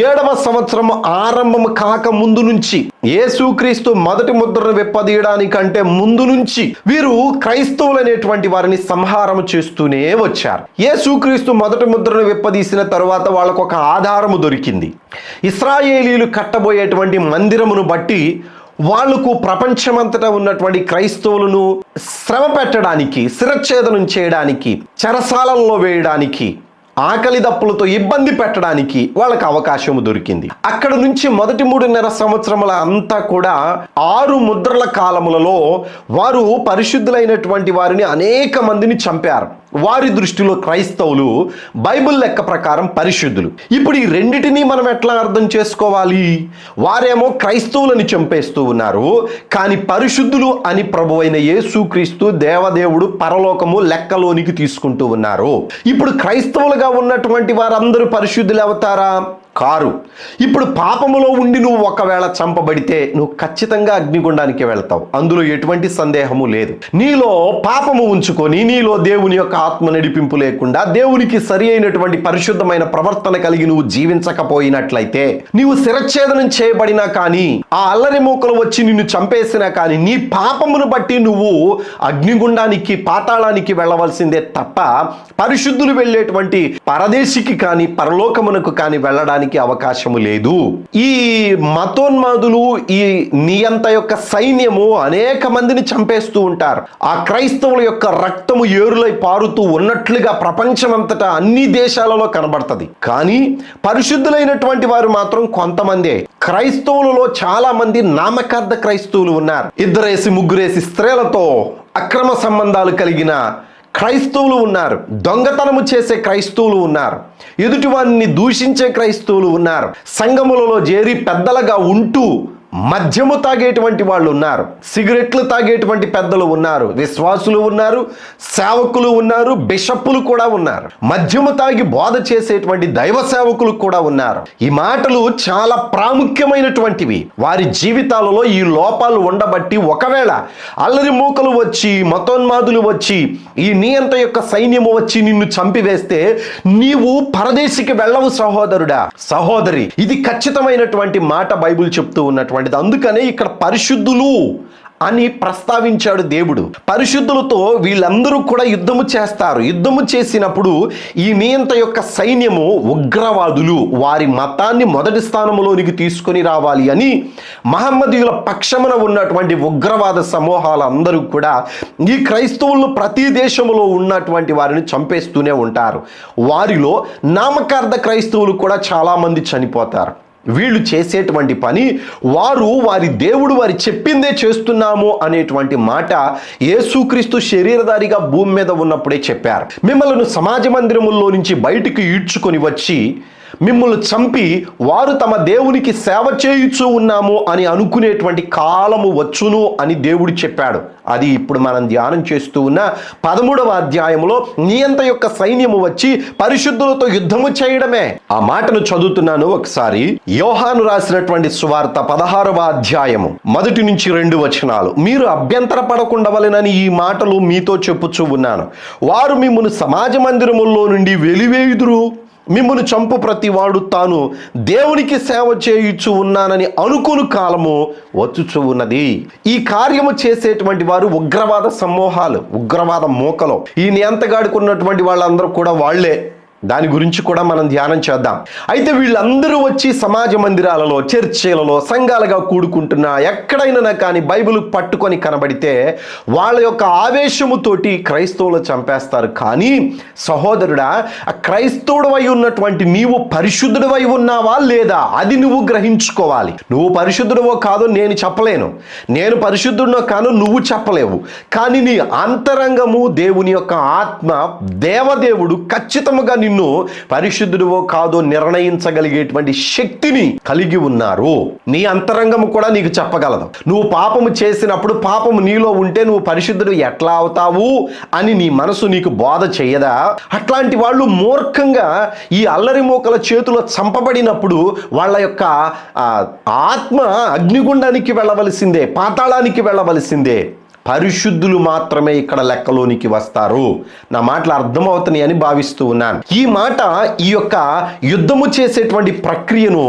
7వ సంవత్సరం ఆరంభం కాక ముందు నుంచి, యేసుక్రీస్తు మొదటి ముద్రను విప్పదీయడానికంటే ముందు నుంచి వీరు క్రైస్తవులు అనేటువంటి వారిని సంహారం చేస్తూనే వచ్చారు. యేసుక్రీస్తు మొదటి ముద్రను విప్పదీసిన తరువాత వాళ్ళకు ఒక ఆధారము దొరికింది. ఇశ్రాయేలీలు కట్టబోయేటువంటి మందిరమును బట్టి వాళ్లకు ప్రపంచమంతటా ఉన్నటువంటి క్రైస్తవులను శ్రమ పెట్టడానికి, శిరచ్ఛేదనం చేయడానికి, చెరసాలల్లో వేయడానికి, ఆకలి దప్పులతో ఇబ్బంది పెట్టడానికి వాళ్ళకి అవకాశం దొరికింది. అక్కడ నుంచి మొదటి 3.5 సంవత్సరముల అంతా కూడా 6 ముద్రల కాలములలో వారు పరిశుద్ధులైనటువంటి వారిని అనేక మందిని చంపారు. వారి దృష్టిలో క్రైస్తవులు బైబిల్ లెక్క ప్రకారం పరిశుద్ధులు. ఇప్పుడు ఈ రెండిటిని మనం ఎట్లా అర్థం చేసుకోవాలి? వారేమో క్రైస్తవులని చంపేస్తూ ఉన్నారు, కానీ పరిశుద్ధులు అని ప్రభువైన యేసుక్రీస్తు దేవదేవుడు పరలోకము లెక్కలోనికి తీసుకుంటూ ఉన్నారు. ఇప్పుడు క్రైస్తవులుగా ఉన్నటువంటి వారందరూ పరిశుద్ధులు అవుతారా? కారు. ఇప్పుడు పాపములో ఉండి నువ్వు ఒకవేళ చంపబడితే నువ్వు ఖచ్చితంగా అగ్నిగుండానికి వెళ్తావు, అందులో ఎటువంటి సందేహము లేదు. నీలో పాపము ఉంచుకొని, నీలో దేవుని యొక్క ఆత్మ నడిపింపు లేకుండా, దేవునికి సరి అయినటువంటి పరిశుద్ధమైన ప్రవర్తన కలిగి నువ్వు జీవించకపోయినట్లయితే, నీవు శిరచ్ఛేదనం చేయబడినా కానీ, ఆ అల్లరి మూకలు వచ్చి నిన్ను చంపేసినా కానీ, నీ పాపమును బట్టి నువ్వు అగ్నిగుండానికి, పాతాళానికి వెళ్ళవలసిందే తప్ప పరిశుద్ధులు వెళ్ళేటువంటి పరదేశికి కానీ, పరలోకమునకు కానీ వెళ్ళడానికి ఉండడానికి అవకాశము లేదు. ఈ మతోన్మాదులు, ఈ నియంత యొక్క సైన్యము అనేక మందిని చంపేస్తూ ఉంటారు. ఆ క్రైస్తవుల యొక్క రక్తము ఏరులై పారుతూ ఉన్నట్లుగా ప్రపంచమంతటా అన్ని దేశాలలో కనబడుతుంది. కానీ పరిశుద్ధులైనటువంటి వారు మాత్రం కొంతమందే. క్రైస్తవులలో చాలా మంది నామకార్థ క్రైస్తవులు ఉన్నారు. 2 3 స్త్రీలతో అక్రమ సంబంధాలు కలిగిన క్రైస్తవులు ఉన్నారు. దొంగతనము చేసే క్రైస్తవులు ఉన్నారు. ఎదుటివారిని దూషించే క్రైస్తవులు ఉన్నారు. సంఘములలో చేరి పెద్దలుగా ఉంటూ మద్యము తాగేటువంటి వాళ్ళు ఉన్నారు. సిగరెట్లు తాగేటువంటి పెద్దలు ఉన్నారు. విశ్వాసులు ఉన్నారు. సేవకులు ఉన్నారు. బిషప్పులు కూడా ఉన్నారు. మద్యము తాగి బోధ చేసేటువంటి దైవ సేవకులు కూడా ఉన్నారు. ఈ మాటలు చాలా ప్రాముఖ్యమైనటువంటివి. వారి జీవితాలలో ఈ లోపాలు ఉండబట్టి ఒకవేళ అల్లరి మూకలు వచ్చి, మతోన్మాదులు వచ్చి, ఈ నియంత యొక్క సైన్యము వచ్చి నిన్ను చంపివేస్తే నీవు పరదేశికి వెళ్ళవు సహోదరుడా, సహోదరి. ఇది ఖచ్చితమైనటువంటి మాట బైబిల్ చెప్తూ ఉన్నటువంటి. అందుకనే ఇక్కడ పరిశుద్ధులు అని ప్రస్తావించాడు దేవుడు. పరిశుద్ధులతో వీళ్ళందరూ కూడా యుద్ధము చేస్తారు. యుద్ధము చేసినప్పుడు ఈ నియంత యొక్క సైన్యము ఉగ్రవాదులు వారి మతాన్ని మొదటి స్థానంలోనికి తీసుకొని రావాలి అని మహమ్మదీయుల పక్షమున ఉన్నటువంటి ఉగ్రవాద సమూహాలందరూ కూడా ఈ క్రైస్తవులను ప్రతి దేశంలో ఉన్నటువంటి వారిని చంపేస్తూనే ఉంటారు. వారిలో నామకార్థ క్రైస్తవులు కూడా చాలామంది చనిపోతారు. వీళ్ళు చేసేటువంటి పని, వారి దేవుడు వారి చెప్పిందే చేస్తున్నాము అనేటువంటి మాట యేసుక్రీస్తు శరీరధారిగా భూమి మీద ఉన్నప్పుడే చెప్పారు. మిమ్మల్ని సమాజ మందిరముల్లో నుంచి బయటికి ఈడ్చుకొని వచ్చి మిమ్మల్ని చంపి వారు తమ దేవునికి సేవ చేయుచూ ఉన్నాము అని అనుకునేటువంటి కాలము వచ్చును అని దేవుడు చెప్పాడు. అది ఇప్పుడు మనం ధ్యానం చేస్తూ ఉన్న 13వ అధ్యాయంలో నియంత యొక్క సైన్యము వచ్చి పరిశుద్ధులతో యుద్ధము చేయడమే. ఆ మాటను చదువుతున్నాను ఒకసారి. యోహాను రాసినటువంటి సువార్త 16వ అధ్యాయము 1 నుంచి 2 వచనాలు. మీరు అభ్యంతర పడకుండవలెనని ఈ మాటలు మీతో చెప్పుచూ ఉన్నాను. వారు మిమ్మును సమాజ మందిరముల్లో నుండి వెలివేయుదురు. మిమ్మును చంపు ప్రతివాడు తాను దేవునికి సేవ చేయుచు ఉన్నానని అనుకుని కాలము వచ్చుచు ఉన్నది. ఈ కార్యము చేసేటువంటి వారు ఉగ్రవాద సమూహాలు, ఉగ్రవాద మూకలు. ఈ నియంతగాడికి ఉన్నటువంటి వాళ్ళందరూ కూడా వాళ్లే. దాని గురించి కూడా మనం ధ్యానం చేద్దాం. అయితే వీళ్ళందరూ వచ్చి సమాజ మందిరాలలో, చర్చిలలో, సంఘాలుగా కూడుకుంటున్నా ఎక్కడైనా కానీ బైబిల్ పట్టుకొని కనబడితే వాళ్ళ యొక్క ఆవేశముతోటి క్రైస్తవులు చంపేస్తారు. కానీ సహోదరుడా, క్రైస్తవుడవై ఉన్నటువంటి నీవు పరిశుద్ధుడవై ఉన్నావా లేదా అది నువ్వు గ్రహించుకోవాలి. నువ్వు పరిశుద్ధుడవో కాదో నేను చెప్పలేను, నేను పరిశుద్ధుడో కాను నువ్వు చెప్పలేవు. కానీ నీ అంతరంగము, దేవుని యొక్క ఆత్మ, దేవదేవుడు ఖచ్చితంగా నిన్ను పరిశుద్ధుడివో కాదో నిర్ణయించగలిగేటువంటి శక్తిని కలిగి ఉన్నారు. నీ అంతరంగము కూడా నీకు చెప్పగలదు. నువ్వు పాపము చేసినప్పుడు పాపము నీలో ఉంటే నువ్వు పరిశుద్ధుడు ఎట్లా అవుతావు అని నీ మనసు నీకు బోధ చేయదా? అట్లాంటి వాళ్ళు మూర్ఖంగా ఈ అల్లరి మూకల చేతిలో చంపబడినప్పుడు వాళ్ళ యొక్క ఆత్మ అగ్నిగుండానికి వెళ్ళవలసిందే, పాతాళానికి వెళ్ళవలసిందే. పరిశుద్ధులు మాత్రమే ఇక్కడ లెక్కలోనికి వస్తారు. నా మాటలు అర్థమవుతున్నాయి అని భావిస్తూ ఉన్నాను. ఈ మాట ఈ యొక్క యుద్ధము చేసేటువంటి ప్రక్రియను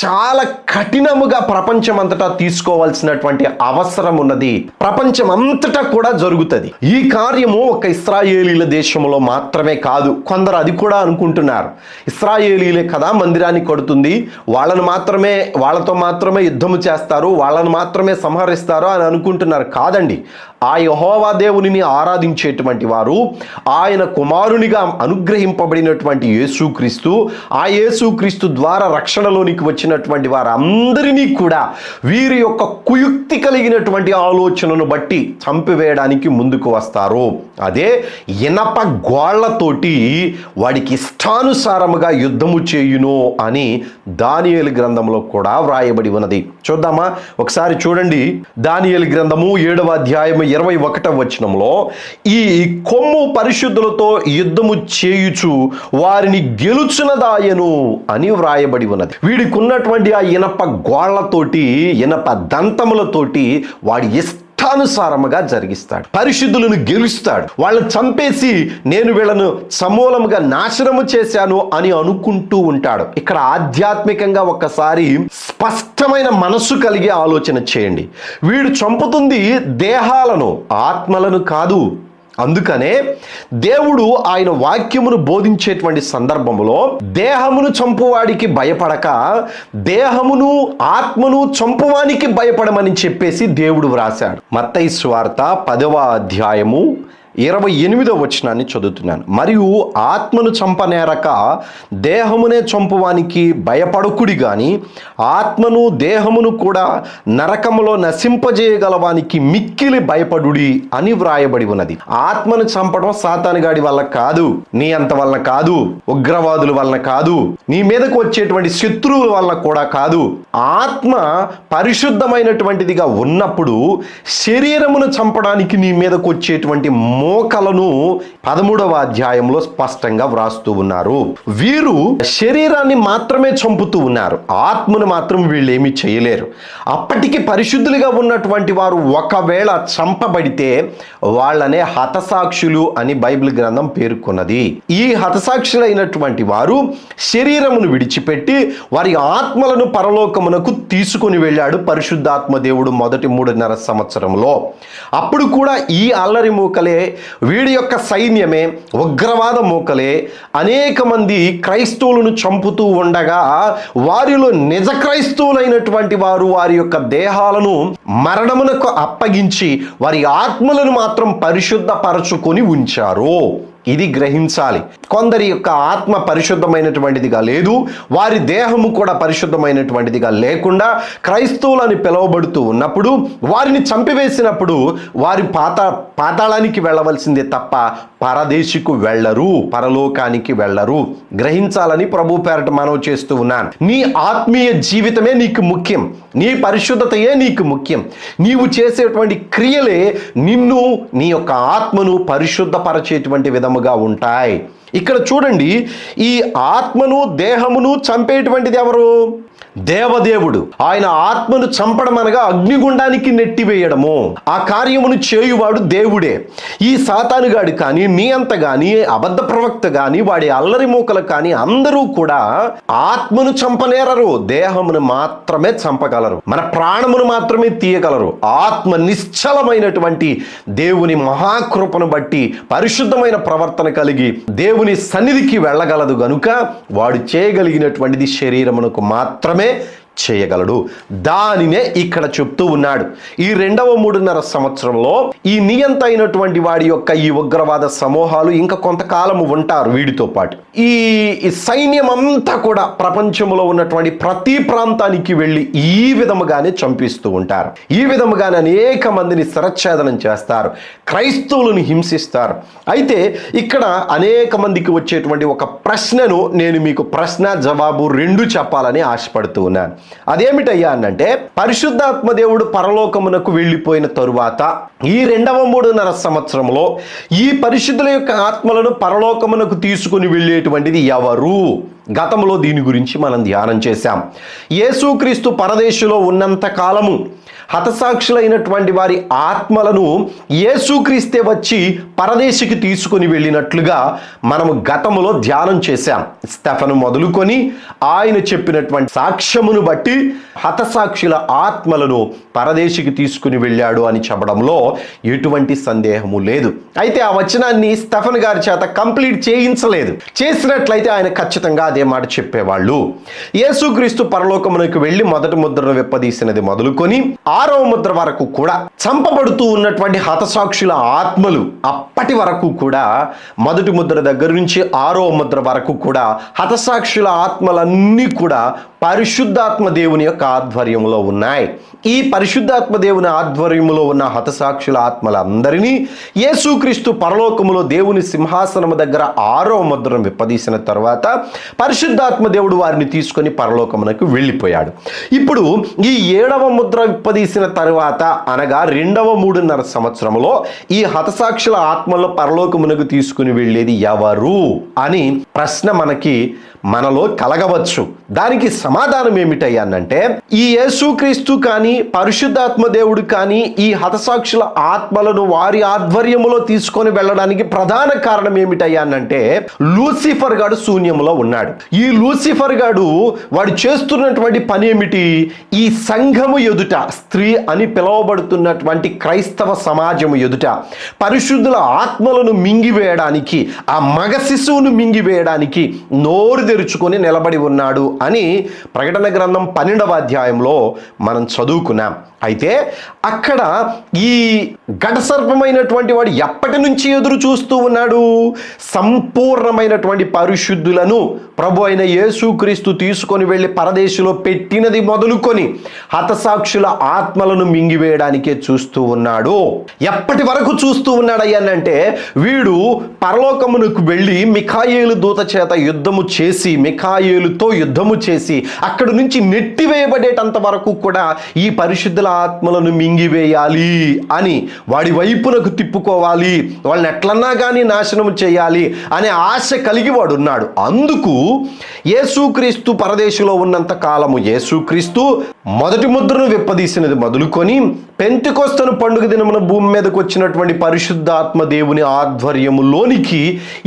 చాలా కఠినముగా ప్రపంచమంతటా తీసుకోవాల్సినటువంటి అవసరం ఉన్నది. ప్రపంచమంతటా కూడా జరుగుతుంది. ఈ కార్యము ఒక ఇశ్రాయేలీల దేశంలో మాత్రమే కాదు. కొందరు అది కూడా అనుకుంటున్నారు, ఇశ్రాయేలీలే కదా మందిరాన్ని కడుతుంది, వాళ్ళతో మాత్రమే యుద్ధము చేస్తారు, వాళ్ళను మాత్రమే సంహరిస్తారు అని అనుకుంటున్నారు. కాదండి. ఆ యెహోవా దేవునిని ఆరాధించేటువంటి వారు, ఆయన కుమారునిగా అనుగ్రహింపబడినటువంటి యేసుక్రీస్తు, ఆ యేసుక్రీస్తు ద్వారా రక్షణలోనికి వచ్చినటువంటి వారందరినీ కూడా వీరి యొక్క కుయుక్తి కలిగినటువంటి ఆలోచనను బట్టి చంపివేయడానికి ముందుకు వస్తారు. అదే ఇనప గోళ్లతోటి వాడికి ఇష్టానుసారముగా యుద్ధము చేయును అని దానియేలు గ్రంథంలో కూడా వ్రాయబడి ఉన్నది. చూద్దామా ఒకసారి? చూడండి, దానియేలు గ్రంథము 7వ అధ్యాయము 21వ వచనంలో, ఈ కొమ్ము పరిశుద్ధులతో యుద్ధము చేయుచు వారిని గెలుచునదాయను అని వ్రాయబడి ఉన్నది. వీడికి ఉన్నటువంటి ఆ ఇనప గోళ్లతోటి, ఇనప దంతములతోటి వాడి ఇష్టానుసారముగా జరిగిస్తాడు. పరిశుద్ధులను గెలుస్తాడు. వాళ్ళని చంపేసి నేను వీళ్ళను సమూలముగా నాశనము చేశాను అని అనుకుంటూ ఉంటాడు. ఇక్కడ ఆధ్యాత్మికంగా ఒకసారి స్పష్టమైన మనస్సు కలిగే ఆలోచన చేయండి. వీడు చంపుతుంది దేహాలను, ఆత్మలను కాదు. అందుకనే దేవుడు ఆయన వాక్యమును బోధించేటువంటి సందర్భంలో దేహమును చంపువాడికి భయపడక దేహమును ఆత్మను చంపువానికి భయపడమని చెప్పేసి దేవుడు వ్రాశాడు. మత్తయి సువార్త 10వ అధ్యాయము 28వ వచనాన్ని చదువుతున్నాను. మరియు ఆత్మను చంపనేరక దేహమునే చంపువానికి భయపడకుడి గాని ఆత్మను దేహమును కూడా నరకములో నశింపజేయగలవానికి మిక్కిలి భయపడుడి అని వ్రాయబడి ఉన్నది. ఆత్మను చంపడం సాతానుగాడి వల్ల కాదు, నీ అంత వల్ల కాదు, ఉగ్రవాదుల వలన కాదు, నీ మీదకు వచ్చేటువంటి శత్రువుల వల్ల కూడా కాదు. ఆత్మ పరిశుద్ధమైనటువంటిదిగా ఉన్నప్పుడు శరీరమును చంపడానికి నీ మీదకు వచ్చేటువంటి మోకలను 13వ అధ్యాయంలో స్పష్టంగా వ్రాస్తూ ఉన్నారు. వీరు శరీరాన్ని మాత్రమే చంపుతూ ఉన్నారు, ఆత్మను మాత్రం వీళ్ళు ఏమీ చేయలేరు. అప్పటికి పరిశుద్ధులుగా ఉన్నటువంటి వారు ఒకవేళ చంపబడితే వాళ్ళనే హతసాక్షులు అని బైబిల్ గ్రంథం పేర్కొన్నది. ఈ హతసాక్షులైనటువంటి వారు శరీరమును విడిచిపెట్టి వారి ఆత్మలను పరలోకమునకు తీసుకొని వెళ్ళాడు పరిశుద్ధాత్మ దేవుడు మొదటి 3.5 సంవత్సరంలో. అప్పుడు కూడా ఈ అల్లరి మూకలే, వీడి యొక్క సైన్యమే, ఉగ్రవాద మూకలే అనేక మంది క్రైస్తవులను చంపుతూ ఉండగా వారిలో నిజ క్రైస్తవులైనటువంటి వారు వారి యొక్క దేహాలను మరణమునకు అప్పగించి వారి ఆత్మలను మాత్రం పరిశుద్ధపరచుకొని ఉంచారు. ఇది గ్రహించాలి. కొందరి యొక్క ఆత్మ పరిశుద్ధమైనటువంటిదిగా లేదు, వారి దేహము కూడా పరిశుద్ధమైనటువంటిదిగా లేకుండా క్రైస్తవులని పిలువబడుతూ ఉన్నప్పుడు వారిని చంపివేసినప్పుడు వారి పాతాళానికి వెళ్ళవలసిందే తప్ప పరదేశికు వెళ్ళరు, పరలోకానికి వెళ్ళరు. గ్రహించాలని ప్రభు పేరట మనవి చేస్తూ ఉన్నాను. నీ ఆత్మీయ జీవితమే నీకు ముఖ్యం, నీ పరిశుద్ధతయే నీకు ముఖ్యం. నీవు చేసేటువంటి క్రియలే నిన్ను, నీ యొక్క ఆత్మను పరిశుద్ధపరచేటువంటి విధముగా ఉంటాయి. ఇక్కడ చూడండి, ఈ ఆత్మను దేహమును చంపేటువంటిది ఎవరు? దేవదేవుడు. ఆయన ఆత్మను చంపడం అనగా అగ్నిగుండానికి నెట్టివేయడము. ఆ కార్యమును చేయువాడు దేవుడే. ఈ సాతానుగాడు కానీ, నీ అంత కానీ, అబద్ధ ప్రవక్త కానీ, వాడి అల్లరి మూకలు కానీ అందరూ కూడా ఆత్మను చంపనేరరు, దేహమును మాత్రమే చంపగలరు, మన ప్రాణమును మాత్రమే తీయగలరు. ఆత్మ నిశ్చలమైనటువంటి దేవుని మహాకృపను బట్టి పరిశుద్ధమైన ప్రవర్తన కలిగి దేవుని సన్నిధికి వెళ్ళగలదు గనుక వాడు చేయగలిగినటువంటిది శరీరమునకు మాత్రమే చేయగలడు. దానినే ఇక్కడ చెప్తూ ఉన్నాడు. ఈ 2వ 3.5 సంవత్సరంలో ఈ నియంత అయినటువంటి వాడి యొక్క ఈ ఉగ్రవాద సమూహాలు ఇంకా కొంతకాలము ఉంటారు. వీడితో పాటు ఈ సైన్యం అంతా కూడా ప్రపంచంలో ఉన్నటువంటి ప్రతి ప్రాంతానికి వెళ్ళి ఈ విధముగానే చంపిస్తూ ఉంటారు. ఈ విధముగానే అనేక మందిని శిరచ్ఛేదనం చేస్తారు, క్రైస్తవులను హింసిస్తారు. అయితే ఇక్కడ అనేక మందికి వచ్చేటువంటి ఒక ప్రశ్నను నేను మీకు ప్రశ్న జవాబు 2 చెప్పాలని ఆశపడుతూ ఉన్నాను. అదేమిటయ్యా అనంటే, పరిశుద్ధాత్మ దేవుడు పరలోకమునకు వెళ్ళిపోయిన తరువాత ఈ 2వ 3.5 సంవత్సరంలో ఈ పరిశుద్ధుల యొక్క ఆత్మలను పరలోకమునకు తీసుకుని వెళ్ళేటువంటిది ఎవరు? గతంలో దీని గురించి మనం ధ్యానం చేశాం. యేసుక్రీస్తు పరదేశంలో ఉన్నంత కాలము హతసాక్షులైనటువంటి వారి ఆత్మలను యేసుక్రీస్తే వచ్చి పరదేశికి తీసుకుని వెళ్ళినట్లుగా మనము గతములో ధ్యానం చేశాం. స్టెఫను మొదలుకొని ఆయన చెప్పినటువంటి సాక్ష్యమును బట్టి హతసాక్షుల ఆత్మలను పరదేశికి తీసుకుని వెళ్ళాడు అని చెప్పడంలో ఎటువంటి సందేహము లేదు. అయితే ఆ వచనాన్ని స్టెఫన్ గారి చేత కంప్లీట్ చేయించలేదు. చేసినట్లయితే ఆయన ఖచ్చితంగా అదే మాట చెప్పేవాళ్ళు. యేసుక్రీస్తు పరలోకమునకు వెళ్ళి మొదటి ముద్రను విప్పదీసినది మొదలుకొని 6వ ముద్ర వరకు కూడా చంపబడుతూ ఉన్నటువంటి హతసాక్షుల ఆత్మలు అప్పటి వరకు కూడా, మొదటి ముద్ర దగ్గర నుంచి 6వ ముద్ర వరకు కూడా హతసాక్షుల ఆత్మలన్నీ కూడా పరిశుద్ధాత్మ దేవుని యొక్క ఆధ్వర్యంలో ఉన్నాయి. ఈ పరిశుద్ధాత్మ దేవుని ఆధ్వర్యంలో ఉన్న హతసాక్షుల ఆత్మలందరినీ యేసుక్రీస్తు పరలోకములో దేవుని సింహాసనము దగ్గర 6వ ముద్రను విప్పదీసిన తర్వాత పరిశుద్ధాత్మ దేవుడు వారిని తీసుకొని పరలోకమునకు వెళ్ళిపోయాడు. ఇప్పుడు ఈ 7వ ముద్ర విప్పదీసిన తర్వాత అనగా 2వ 3.5 సంవత్సరంలో ఈ హతసాక్షుల ఆత్మలో పరలోకమునకు తీసుకుని వెళ్ళేది ఎవరు అని ప్రశ్న మనలో కలగవచ్చు. దానికి సమాధానం ఏమిటయ్యానంటే, ఈ యేసుక్రీస్తు కానీ పరిశుద్ధాత్మ దేవుడు కానీ ఈ హతసాక్షుల ఆత్మలను వారి ఆధ్వర్యములో తీసుకొని వెళ్ళడానికి ప్రధాన కారణం ఏమిటయ్యానంటే, లూసిఫర్ గాడు శూన్యములో ఉన్నాడు. ఉన్నాడు. ఈ లూసిఫర్ గాడు వాడు చేస్తున్నటువంటి పని ఏమిటి? ఈ సంఘము ఎదుట, స్త్రీ అని పిలువబడుతున్నటువంటి క్రైస్తవ సమాజము ఎదుట పరిశుద్ధుల ఆత్మలను మింగివేయడానికి, ఆ మగ శిశువును మింగివేయడానికి నోరు తెరుచుకొని నిలబడి ఉన్నాడు అని ప్రకటన గ్రంథం 12వ అధ్యాయంలో మనం చదువుకున్నాం. అయితే అక్కడ ఈ ఘటసర్పమైనటువంటి వాడు ఎప్పటి నుంచి ఎదురు చూస్తూ ఉన్నాడు? సంపూర్ణమైనటువంటి పరిశుద్ధులను ప్రభు అయిన యేసుక్రీస్తు తీసుకొని వెళ్ళి పరదేశంలో పెట్టినది మొదలుకొని హతసాక్షుల ఆత్మలను మింగివేయడానికే చూస్తూ ఉన్నాడు. ఎప్పటి వరకు చూస్తూ ఉన్నాడయ్యానంటే, వీడు పరలోకమునకు వెళ్ళి మిఖాయేలు దూత చేత యుద్ధము చేసి, మిఖాయేలుతో యుద్ధము చేసి అక్కడి నుంచి నెట్టివేయబడేటంత వరకు కూడా ఈ పరిశుద్ధుల ఆత్మలను మింగివేయాలి అని, వాడి వైపునకు తిప్పుకోవాలి, వాళ్ళని ఎట్లన్నా కానీ నాశనం చేయాలి అనే ఆశ కలిగి వాడు ఉన్నాడు. అందుకు యేసుక్రీస్తు పరదేశంలో ఉన్నంత కాలము యేసుక్రీస్తు మొదటి ముద్రను విప్పదీసినది మొదలుకొని పెంతెకొస్తను పండుగ దినమున భూమి మీదకు వచ్చినటువంటి పరిశుద్ధాత్మ దేవుని ఆధ్వర్యములోనికి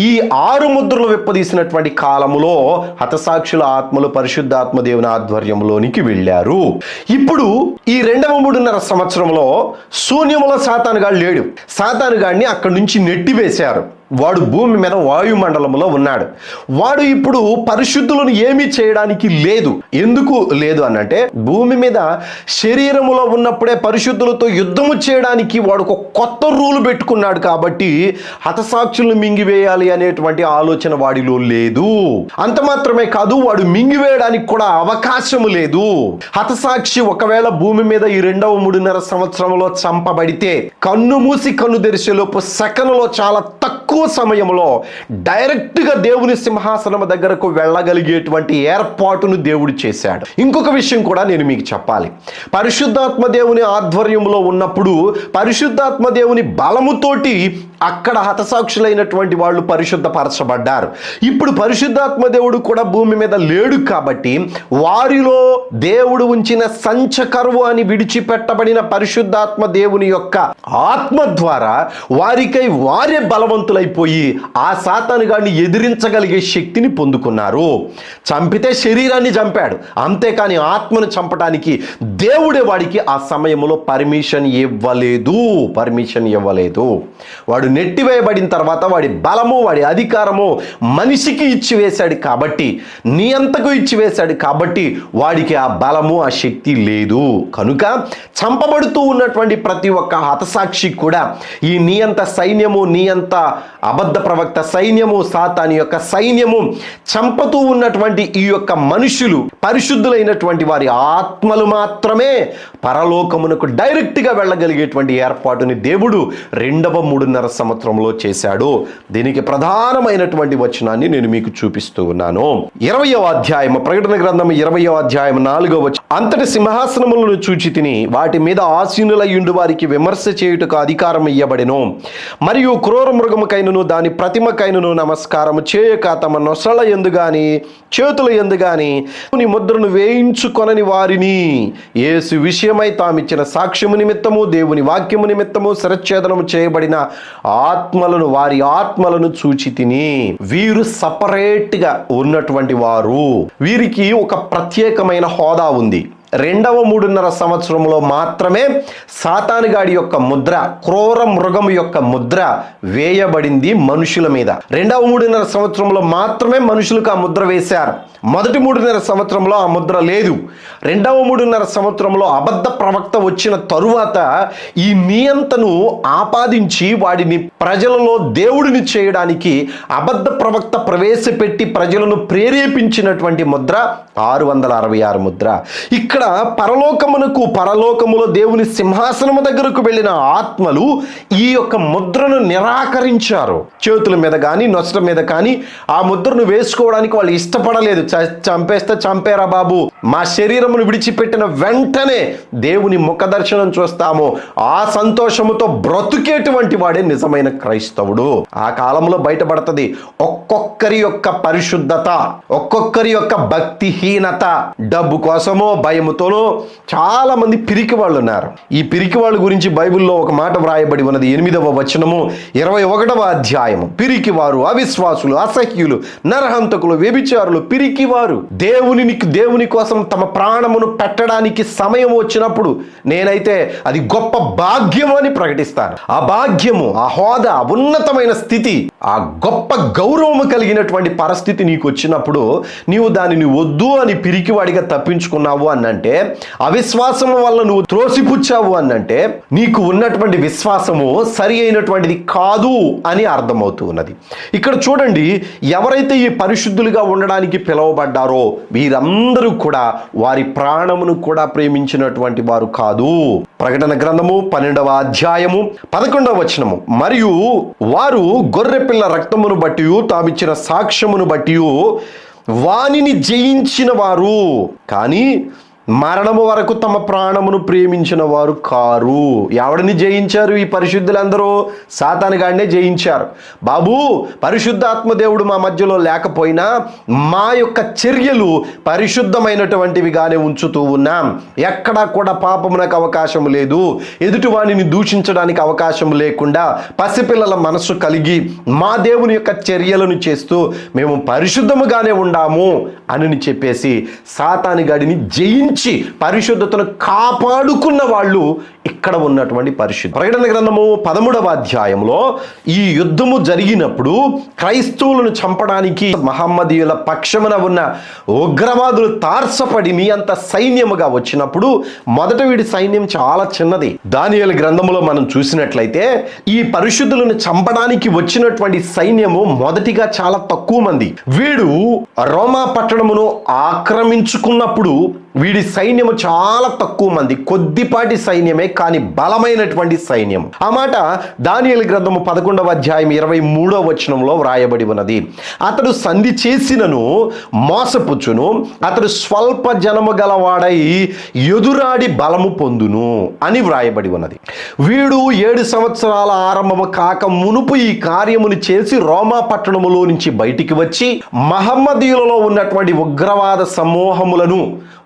ఈ 6 ముద్రలు విప్పదీసినటువంటి కాలములో హతసాక్షుల ఆత్మలు పరిశుద్ధాత్మ దేవుని ఆధ్వర్యంలోనికి వెళ్ళారు. ఇప్పుడు ఈ 2.5 సంవత్సరంలో శూన్యముల సాతానుగాడు లేడు. సాతానుగాడిని అక్కడి నుంచి నెట్టివేశారు. వాడు భూమి మీద వాయుమండలంలో ఉన్నాడు. వాడు ఇప్పుడు పరిశుద్ధులను ఏమీ చేయడానికి లేదు. ఎందుకు లేదు అనంటే, భూమి మీద శరీరములో ఉన్నప్పుడే పరిశుద్ధులతో యుద్ధము చేయడానికి వాడు ఒక కొత్త రూలు పెట్టుకున్నాడు. కాబట్టి హతసాక్షులను మింగివేయాలి అనేటువంటి ఆలోచన వాడిలో లేదు. అంత మాత్రమే కాదు, వాడు మింగివేయడానికి కూడా అవకాశము లేదు. హతసాక్షి ఒకవేళ భూమి మీద ఈ 2.5 సంవత్సరంలో చంపబడితే, కన్ను మూసి కన్ను తెరిచేలోపు సెకనులో, చాలా తక్కువ సమయంలో డైరెక్ట్గా దేవుని సింహాసనం దగ్గరకు వెళ్ళగలిగేటువంటి ఏర్పాటును దేవుడు చేశాడు. ఇంకొక విషయం కూడా నేను మీకు చెప్పాలి. పరిశుద్ధాత్మ దేవుని ఆధ్వర్యంలో ఉన్నప్పుడు పరిశుద్ధాత్మ దేవుని బలముతోటి అక్కడ హతసాక్షులైనటువంటి వాళ్ళు పరిశుద్ధపరచబడ్డారు. ఇప్పుడు పరిశుద్ధాత్మ దేవుడు కూడా భూమి మీద లేడు కాబట్టి వారిలో దేవుడు ఉంచిన సంచకరువు అని విడిచిపెట్టబడిన పరిశుద్ధాత్మ దేవుని యొక్క ఆత్మ ద్వారా వారికై వారే బలవంతులైపోయి ఆ సాతానుగాడిని ఎదిరించగలిగే శక్తిని పొందుకున్నారు. చంపితే శరీరాన్ని చంపాడు, అంతేకాని ఆత్మను చంపడానికి దేవుడే వాడికి ఆ సమయంలో పర్మిషన్ ఇవ్వలేదు. వాడు నెట్టివేయబడిన తర్వాత వాడి బలము, వాడి అధికారము మనిషికి ఇచ్చివేశాడు కాబట్టి, నీ అంతకు ఇచ్చివేశాడు కాబట్టి వాడికి ఆ బలము, ఆ శక్తి లేదు. కనుక చంపబడుతూ ఉన్నటువంటి ప్రతి ఒక్క హతసాక్షి కూడా ఈ నీ అంత సైన్యము, నీ అంత అబద్ధ ప్రవక్త సైన్యము, సాతాను యొక్క సైన్యము, చంపుతూ ఉన్నటువంటి ఈ యొక్క మనుషులు, పరిశుద్ధులైనటువంటి వారి ఆత్మలు మాత్రమే పరలోకమునకు డైరెక్ట్గా వెళ్ళగలిగేటువంటి ఏర్పాటుని దేవుడు 2.5 సంవత్సరంలో చేశాడు. దీనికి ప్రధానమైనటువంటి వచనాన్ని నేను మీకు చూపిస్తూ ఉన్నాను. 20వ అధ్యాయం, ప్రకటన గ్రంథం 20వ అధ్యాయం 4వ వచనం. అంతటి సింహాసనములను చూచి తిని వాటి మీద ఆసీనులయ్యుండు వారికి విమర్శ చేయుటకు అధికారం ఇయ్యబడెను. మరియు క్రూర మృగముకైనను దాని ప్రతిమకైనను నమస్కారము చేయక తమ నొసల యందు గాని చేతుల యందు గాని నీ ముద్రను వేయించుకొనని వారిని యేసు విషయమై తామిచ్చిన సాక్ష్యము నిమిత్తము, దేవుని వాక్యము నిమిత్తము శిరచ్ఛేదనము చేయబడిన వారి ఆత్మలను చూచి తిని. వీరు సపరేట్గా ఉన్నటువంటి వారు. వీరికి ఒక ప్రత్యేకమైన హోదా ఉంది. 2.5 సంవత్సరంలో మాత్రమే సాతానుగాడి యొక్క ముద్ర, క్రూర మృగము యొక్క ముద్ర వేయబడింది మనుషుల మీద. 2.5 సంవత్సరంలో మాత్రమే మనుషులకు ఆ ముద్ర వేశారు. మొదటి 3.5 సంవత్సరంలో ఆ ముద్ర లేదు. 2.5 సంవత్సరంలో అబద్ధ ప్రవక్త వచ్చిన తరువాత ఈ నియంతను ఆపాదించి వాడిని ప్రజలలో దేవుడిని చేయడానికి అబద్ధ ప్రవక్త ప్రవేశపెట్టి ప్రజలను ప్రేరేపించినటువంటి ముద్ర 666 ముద్ర. ఇక్కడ పరలోకములో దేవుని సింహాసనము దగ్గరకు వెళ్ళిన ఆత్మలు ఈ యొక్క ముద్రను నిరాకరించారు. చేతుల మీద కానీ నొసట మీద కానీ ఆ ముద్రను వేసుకోవడానికి వాళ్ళు ఇష్టపడలేదు. చంపేస్తే చంపేరా బాబు, మా శరీరమును విడిచిపెట్టిన వెంటనే దేవుని ముఖ దర్శనం చూస్తాము, ఆ సంతోషముతో బ్రతుకేటువంటి వాడే నిజమైన క్రైస్తవుడు. ఆ కాలంలో బయటపడుతుంది ఒక్కొక్కరి యొక్క పరిశుద్ధత, ఒక్కొక్కరి యొక్క భక్తిహీనత. డబ్బు కోసమో, భయము ప్రేమతోనో చాలామంది పిరికి వాళ్ళు ఉన్నారు. ఈ పిరికి వాళ్ళ గురించి బైబిల్లో ఒక మాట వ్రాయబడి ఉన్నది. 8వ వచనము 21వ అధ్యాయము. పిరికి వారు, అవిశ్వాసులు, అసహ్యులు, నరహంతకులు, వ్యభిచారులు, పిరికివారు దేవుని కోసం తమ ప్రాణమును పెట్టడానికి సమయం వచ్చినప్పుడు నేనైతే అది గొప్ప భాగ్యము అని ప్రకటిస్తాను. ఆ భాగ్యము, ఆ హోదా, ఉన్నతమైన స్థితి, ఆ గొప్ప గౌరవము కలిగినటువంటి పరిస్థితి నీకు వచ్చినప్పుడు నీవు దానిని వద్దు అని పిరికివాడిగా తప్పించుకున్నావు అనంటే, అవిశ్వాసము వల్ల నువ్వు త్రోసిపుచ్చావు అనంటే నీకు ఉన్నటువంటి విశ్వాసము సరి అయినటువంటిది కాదు అని అర్థమవుతూ ఉన్నది. ఇక్కడ చూడండి, ఎవరైతే ఈ పరిశుద్ధులుగా ఉండడానికి పిలువబడ్డారో వీరందరూ కూడా వారి ప్రాణమును కూడా ప్రేమించినటువంటి వారు కాదు. ప్రకటన గ్రంథము 12వ అధ్యాయము 11వ వచనము. మరియు వారు గొర్రెపిల్ల రక్తమును బట్టి తామిచ్చిన సాక్ష్యమును బట్టి వానిని జయించిన వారు, కానీ మరణము వరకు తమ ప్రాణమును ప్రేమించిన వారు కారు. ఎవడిని జయించారు ఈ పరిశుద్ధులందరూ? సాతానుగాడినే జయించారు. బాబు, పరిశుద్ధాత్మ దేవుడు మా మధ్యలో లేకపోయినా మా యొక్క చర్యలు పరిశుద్ధమైనటువంటివిగానే ఉంచుతూ ఉన్నాం. ఎక్కడా కూడా పాపమునకు అవకాశం లేదు. ఎదుటివాడిని దూషించడానికి అవకాశం లేకుండా పసిపిల్లల మనస్సు కలిగి మా దేవుని యొక్క చర్యలను చేస్తూ మేము పరిశుద్ధముగానే ఉండాము అని చెప్పేసి సాతానుగాడిని జయించి పరిశుద్ధతను కాపాడుకున్న వాళ్ళు ఇక్కడ ఉన్నటువంటి పరిశుద్ధ. ప్రకటన గ్రంథము 13వ అధ్యాయంలో ఈ యుద్ధము జరిగినప్పుడు క్రైస్తవులను చంపడానికి మహమ్మదీయుల పక్షమున ఉన్న ఉగ్రవాదులు తార్సపడి మీ అంత సైన్యముగా వచ్చినప్పుడు మొదట వీడి సైన్యం చాలా చిన్నది. దానియేలు గ్రంథములో మనం చూసినట్లయితే ఈ పరిశుద్ధులను చంపడానికి వచ్చినటువంటి సైన్యము మొదటిగా చాలా తక్కువ మంది. వీడు రోమా పట్టణమును ఆక్రమించుకున్నప్పుడు వీడి సైన్యము చాలా తక్కువ మంది, కొద్దిపాటి సైన్యమే, కానీ బలమైనటువంటి సైన్యం. ఆ మాట దానియేలు గ్రంథము 11వ అధ్యాయం 23వ వచనంలో వ్రాయబడి ఉన్నది. అతడు సంధి చేసినను మోసపుచ్చును, అతడు స్వల్ప జనము గలవాడై ఎదురాడి బలము పొందును అని వ్రాయబడి ఉన్నది. వీడు 7 సంవత్సరాల ఆరంభము కాక మునుపు ఈ కార్యమును చేసి రోమా పట్టణములో నుంచి బయటికి వచ్చి మహమ్మదీయులలో ఉన్నటువంటి ఉగ్రవాద సమూహములను,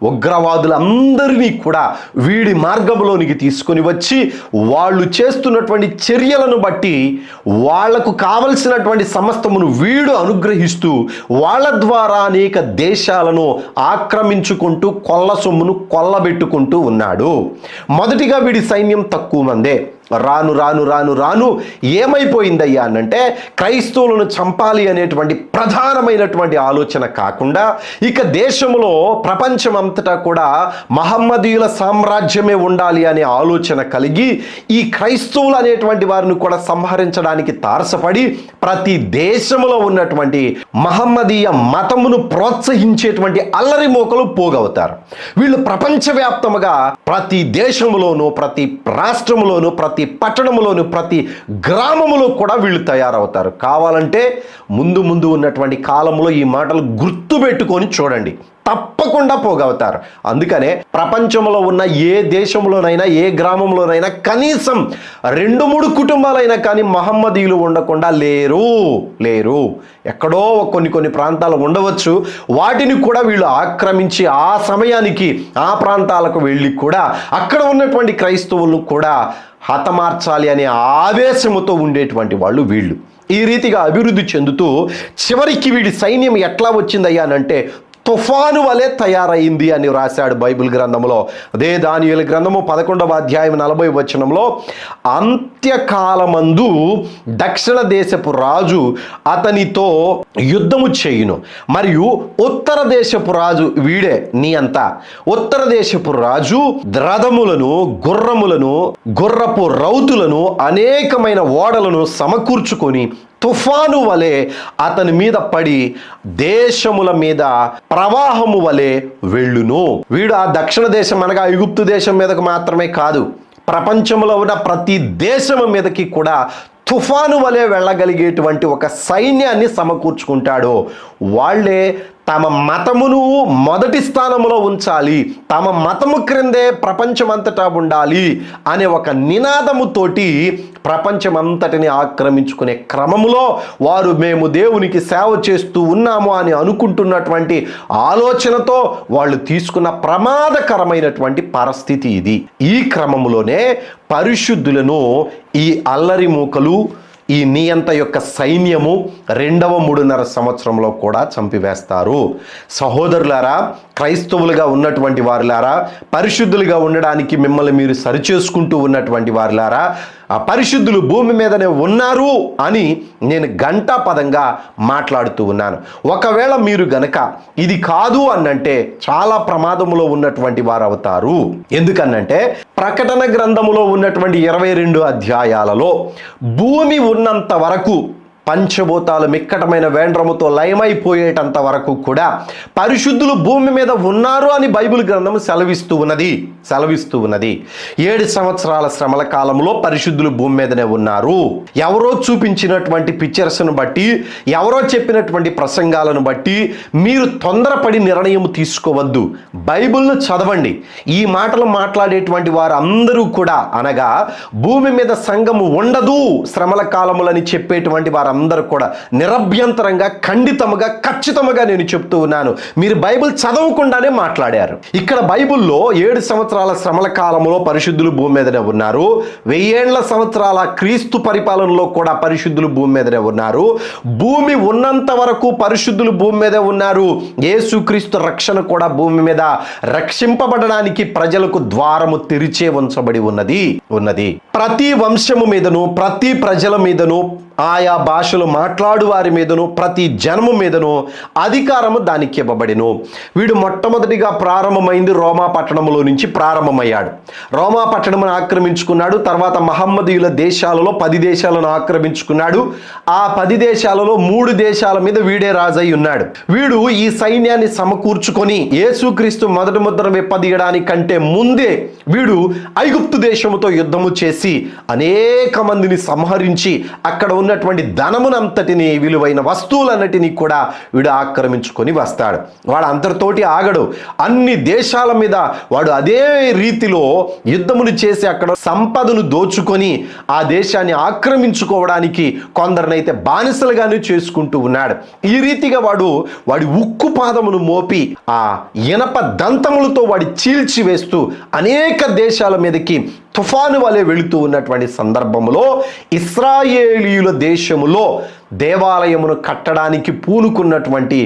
ఉగ్రవాదులందరినీ కూడా వీడి మార్గంలోనికి తీసుకొని వచ్చి వాళ్ళు చేస్తున్నటువంటి చర్యలను బట్టి వాళ్లకు కావలసినటువంటి సమస్తమును వీడు అనుగ్రహిస్తూ వాళ్ళ ద్వారా అనేక దేశాలను ఆక్రమించుకుంటూ కొల్ల సొమ్మును కొల్లబెట్టుకుంటూ ఉన్నాడు. మొదటిగా వీడి సైన్యం తక్కువ మందే. రాను రాను రాను రాను ఏమైపోయిందయ్యా అనంటే, క్రైస్తవులను చంపాలి అనేటువంటి ప్రధానమైనటువంటి ఆలోచన కాకుండా ఇక దేశంలో ప్రపంచమంతటా కూడా మహమ్మదీయుల సామ్రాజ్యమే ఉండాలి అనే ఆలోచన కలిగి ఈ క్రైస్తవులు అనేటువంటి వారిని కూడా సంహరించడానికి తారసపడి ప్రతి దేశంలో ఉన్నటువంటి మహమ్మదీయ మతమును ప్రోత్సహించేటువంటి అల్లరి మోకలు పోగవుతారు. వీళ్ళు ప్రపంచవ్యాప్తముగా ప్రతి దేశంలోనూ, ప్రతి రాష్ట్రంలోనూ, ప్రతి పట్టణంలోను, ప్రతి గ్రామములో కూడా వీళ్ళు తయారవుతారు. కావాలంటే ముందు ముందు ఉన్నటువంటి కాలంలో ఈ మాటలు గుర్తుపెట్టుకొని చూడండి, తప్పకుండా పోగవుతారు. అందుకనే ప్రపంచంలో ఉన్న ఏ దేశంలోనైనా, ఏ గ్రామంలోనైనా కనీసం 2-3 కుటుంబాలైనా కానీ మహమ్మదీయులు ఉండకుండా లేరు. ఎక్కడో కొన్ని ప్రాంతాలు ఉండవచ్చు. వాటిని కూడా వీళ్ళు ఆక్రమించి ఆ సమయానికి ఆ ప్రాంతాలకు వెళ్ళి కూడా అక్కడ ఉన్నటువంటి క్రైస్తవులను కూడా హతమార్చాలి అనే ఆవేశముతో ఉండేటువంటి వాళ్ళు వీళ్ళు. ఈ రీతిగా అభివృద్ధి చెందుతూ చివరికి వీడి సైన్యం ఎట్లా వచ్చిందయ్యా అనంటే తుఫాను వలె తయారైంది అని రాశాడు బైబిల్ గ్రంథంలో. అదే దానియేలు గ్రంథము 11వ అధ్యాయం 40వ వచనంలో, అంత్యకాలమందు దక్షిణ దేశపు రాజు అతనితో యుద్ధము చేయును, మరియు ఉత్తర దేశపు రాజు వీడే నీ అంతా. ఉత్తర దేశపు రాజు రథములను, గుర్రములను, గుర్రపు రౌతులను, అనేకమైన ఓడలను సమకూర్చుకొని తుఫాను వలె అతని మీద పడి దేశముల మీద ప్రవాహము వలె వెళ్ళును. వీడు ఆ దక్షిణ దేశం అనగా ఐగుప్తు దేశం మీదకు మాత్రమే కాదు, ప్రపంచంలో ఉన్న ప్రతి దేశం మీదకి కూడా తుఫాను వలె వెళ్ళగలిగేటువంటి ఒక సైన్యాన్ని సమకూర్చుకుంటాడు. వాళ్ళే తమ మతమును మొదటి స్థానంలో ఉంచాలి, తమ మతము క్రిందే ప్రపంచమంతటా ఉండాలి అనే ఒక నినాదముతోటి ప్రపంచమంతటిని ఆక్రమించుకునే క్రమములో వారు మేము దేవునికి సేవ చేస్తూ ఉన్నాము అని అనుకుంటున్నటువంటి ఆలోచనతో వాళ్ళు తీసుకున్న ప్రమాదకరమైనటువంటి పరిస్థితి ఇది. ఈ క్రమములోనే పరిశుద్ధులను ఈ అల్లరి మూకలు, ఈ నియంత యొక్క సైన్యము 2వ 3.5 సంవత్సరంలో కూడా చంపివేస్తారు. సహోదరులారా, క్రైస్తవులుగా ఉన్నటువంటి వారులారా, పరిశుద్ధులుగా ఉండడానికి మిమ్మల్ని మీరు సరిచేసుకుంటూ ఉన్నటువంటి వారులారా, ఆ పరిశుద్ధులు భూమి మీదనే ఉన్నారు అని నేను ఘంటాపదంగా మాట్లాడుతూ ఉన్నాను. ఒకవేళ మీరు గనక ఇది కాదు అనంటే చాలా ప్రమాదంలో ఉన్నటువంటి వారు అవుతారు. ఎందుకనంటే ప్రకటన గ్రంథములో ఉన్నటువంటి 22 అధ్యాయాలలో భూమి ఉన్నంత వరకు పంచభూతాలు మిక్కటమైన వేండ్రముతో లయమైపోయేటంత వరకు కూడా పరిశుద్ధులు భూమి మీద ఉన్నారు అని బైబిల్ గ్రంథం సెలవిస్తూ ఉన్నది. 7 సంవత్సరాల శ్రమల కాలంలో పరిశుద్ధులు భూమి మీదనే ఉన్నారు. ఎవరో చూపించినటువంటి పిక్చర్స్ను బట్టి, ఎవరో చెప్పినటువంటి ప్రసంగాలను బట్టి మీరు తొందరపడి నిర్ణయం తీసుకోవద్దు. బైబిల్ను చదవండి. ఈ మాటలు మాట్లాడేటువంటి వారు అందరూ కూడా, అనగా భూమి మీద సంఘము ఉండదు శ్రమల కాలములని చెప్పేటువంటి వారు అందరూ కూడా నిరభ్యంతరంగా, ఖండితముగా, ఖచ్చితంగా నేను చెప్తూ ఉన్నాను. మీరు బైబిల్ చదవకుండానే మాట్లాడారు. ఇక్కడ బైబిల్లో 7 సంవత్సరాల శ్రమల కాలంలో పరిశుద్ధులు భూమి మీదనే ఉన్నారు. 1000 సంవత్సరాల క్రీస్తు పరిపాలనలో కూడా పరిశుద్ధులు భూమి మీదనే ఉన్నారు. భూమి ఉన్నంత వరకు పరిశుద్ధులు భూమి మీదే ఉన్నారు. యేసుక్రీస్తు రక్షణ కూడా భూమి మీద రక్షింపబడడానికి ప్రజలకు ద్వారము తెరిచే ఉంచబడి ఉన్నది. ప్రతి వంశము మీదను, ప్రతి ప్రజల మీదను, ఆయా భాషలు మాట్లాడు వారి మీదను, ప్రతి జనము మీదను అధికారము దానికి ఇవ్వబడిను. వీడు మొట్టమొదటిగా ప్రారంభమైంది రోమా పట్టణంలో నుంచి ప్రారంభమయ్యాడు. రోమా పట్టణమును ఆక్రమించుకున్నాడు. తర్వాత మహమ్మదీయుల దేశాలలో 10 దేశాలను ఆక్రమించుకున్నాడు. ఆ 10 దేశాలలో 3 దేశాల మీద వీడే రాజై ఉన్నాడు. వీడు ఈ సైన్యాన్ని సమకూర్చుకొని యేసుక్రీస్తు మొదటి ముద్ర విప్పదీయడానికంటే ముందే వీడు ఐగుప్తు దేశముతో యుద్ధము చేసి అనేక మందిని సంహరించి అక్కడ ఉన్నటువంటి ధనమునంతటిని, విలువైన వస్తువులన్నిటినీ కూడా వీడు ఆక్రమించుకొని వస్తాడు. వాడు అంతటితోటి ఆగడు. అన్ని దేశాల మీద వాడు అదే రీతిలో యుద్ధములు చేసి అక్కడ సంపదను దోచుకొని ఆ దేశాన్ని ఆక్రమించుకోవడానికి కొందరినైతే బానిసలుగానే చేసుకుంటూ ఉన్నాడు. ఈ రీతిగా వాడి ఉక్కు పాదమును మోపి ఆ ఇనప దంతములతో వాడి చీల్చి వేస్తూ అనేక దేశాల మీదకి తుఫాను వలె వెళుతూ ఉన్నటువంటి సందర్భంలో ఇశ్రాయేలీయుల దేశములో దేవాలయమును కట్టడానికి పూనుకున్నటువంటి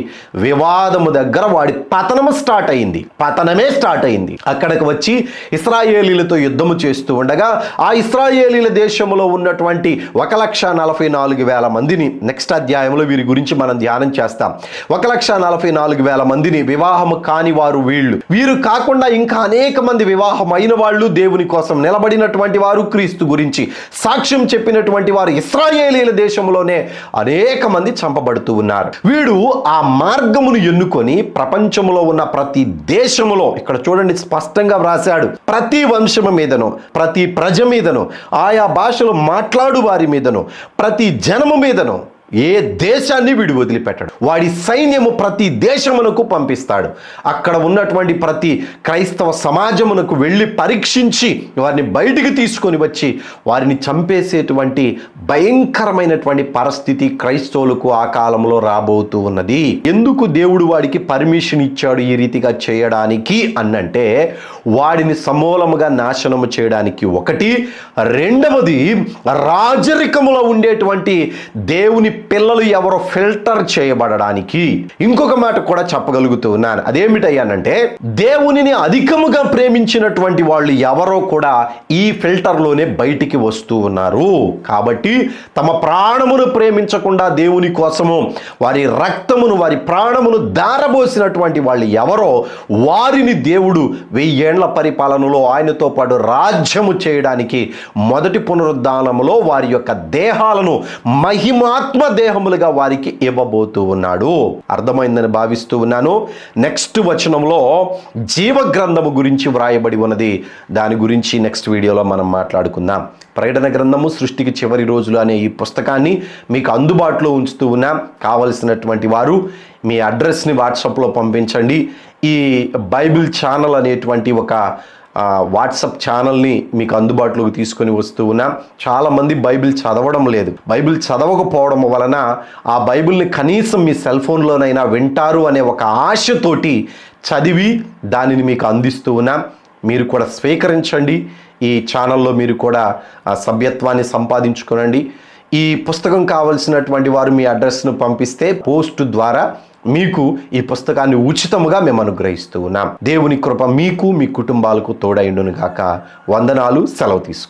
వివాదము దగ్గర వాడి పతనమే స్టార్ట్ అయింది. అక్కడికి వచ్చి ఇశ్రాయేలీలతో యుద్ధము చేస్తూ ఉండగా ఆ ఇశ్రాయేలీల దేశంలో ఉన్నటువంటి 1,44,000 మందిని, నెక్స్ట్ అధ్యాయంలో వీరి గురించి మనం ధ్యానం చేస్తాం. 1,44,000 మందిని వివాహము కాని వారు వీరు కాకుండా ఇంకా అనేక మంది వివాహం అయిన వాళ్ళు, దేవుని కోసం నిలబడినటువంటి వారు, క్రీస్తు గురించి సాక్ష్యం చెప్పినటువంటి వారు ఇశ్రాయేలీల దేశంలోనే అనేక మంది చంపబడుతూ ఉన్నారు. వీడు ఆ మార్గమును ఎన్నుకొని ప్రపంచంలో ఉన్న ప్రతి దేశములో, ఇక్కడ చూడండి స్పష్టంగా వ్రాశాడు, ప్రతి వంశము మీదను, ప్రతి ప్రజ మీదను, ఆయా భాషలు మాట్లాడు వారి మీదను, ప్రతి జనము మీదను ఏ దేశాన్ని వీడు వదిలిపెట్టాడు. వాడి సైన్యము ప్రతి దేశమునకు పంపిస్తాడు. అక్కడ ఉన్నటువంటి ప్రతి క్రైస్తవ సమాజమునకు వెళ్ళి పరీక్షించి వారిని బయటికి తీసుకొని వచ్చి వారిని చంపేసేటువంటి భయంకరమైనటువంటి పరిస్థితి క్రైస్తవులకు ఆ కాలంలో రాబోతూ ఉన్నది. ఎందుకు దేవుడు వాడికి పర్మిషన్ ఇచ్చాడు ఈ రీతిగా చేయడానికి అన్నంటే, వాడిని సమూలముగా నాశనము చేయడానికి ఒకటి. రెండవది, రాజరికములో ఉండేటువంటి దేవుని పిల్లలు ఎవరో ఫిల్టర్ చేయబడడానికి. ఇంకొక మాట కూడా చెప్పగలుగుతూ ఉన్నాను. అదేమిటయ్యానంటే, దేవునిని అధికముగా ప్రేమించినటువంటి వాళ్ళు ఎవరో కూడా ఈ ఫిల్టర్లోనే బయటికి వస్తూ ఉన్నారు. కాబట్టి తమ ప్రాణమును ప్రేమించకుండా దేవుని కోసము వారి రక్తమును, వారి ప్రాణమును దారబోసినటువంటి వాళ్ళు ఎవరో వారిని దేవుడు 1000 ఏళ్ల పరిపాలనలో ఆయనతో పాటు రాజ్యము చేయడానికి మొదటి పునరుద్ధానములో వారి యొక్క దేహాలను మహిమాత్మ దేహములుగా వారికి ఇవ్వబోతూ ఉన్నాడు. అర్థమైందని భావిస్తూ ఉన్నాను. నెక్స్ట్ వచనంలో జీవ గ్రంథము గురించి వ్రాయబడి ఉన్నది. దాని గురించి నెక్స్ట్ వీడియోలో మనం మాట్లాడుకుందాం. ప్రకటన గ్రంథము సృష్టికి చివరి రోజులు అనే ఈ పుస్తకాన్ని మీకు అందుబాటులో ఉంచుతూ ఉన్నాం. కావలసినటువంటి వారు మీ అడ్రస్ని వాట్సాప్లో పంపించండి. ఈ బైబిల్ ఛానల్ అనేటువంటి ఒక వాట్సాప్ ఛానల్ని మీకు అందుబాటులోకి తీసుకొని వస్తూ ఉన్నాం. చాలామంది బైబిల్ చదవడం లేదు. బైబిల్ చదవకపోవడం వలన ఆ బైబిల్ని కనీసం మీ సెల్ ఫోన్లోనైనా వింటారు అనే ఒక ఆశతోటి చదివి దానిని మీకు అందిస్తూ ఉన్నాం. మీరు కూడా స్వీకరించండి. ఈ ఛానల్లో మీరు కూడా సభ్యత్వాన్ని సంపాదించుకోనండి. ఈ పుస్తకం కావలసినటువంటి వారు మీ అడ్రస్ను పంపిస్తే పోస్ట్ ద్వారా మీకు ఈ పుస్తకాన్ని ఉచితముగా మేము అనుగ్రహిస్తూ ఉన్నాం. దేవుని కృప మీకు, మీ కుటుంబాలకు తోడైండును గాక. వందనాలు. సెలవు తీసుకో.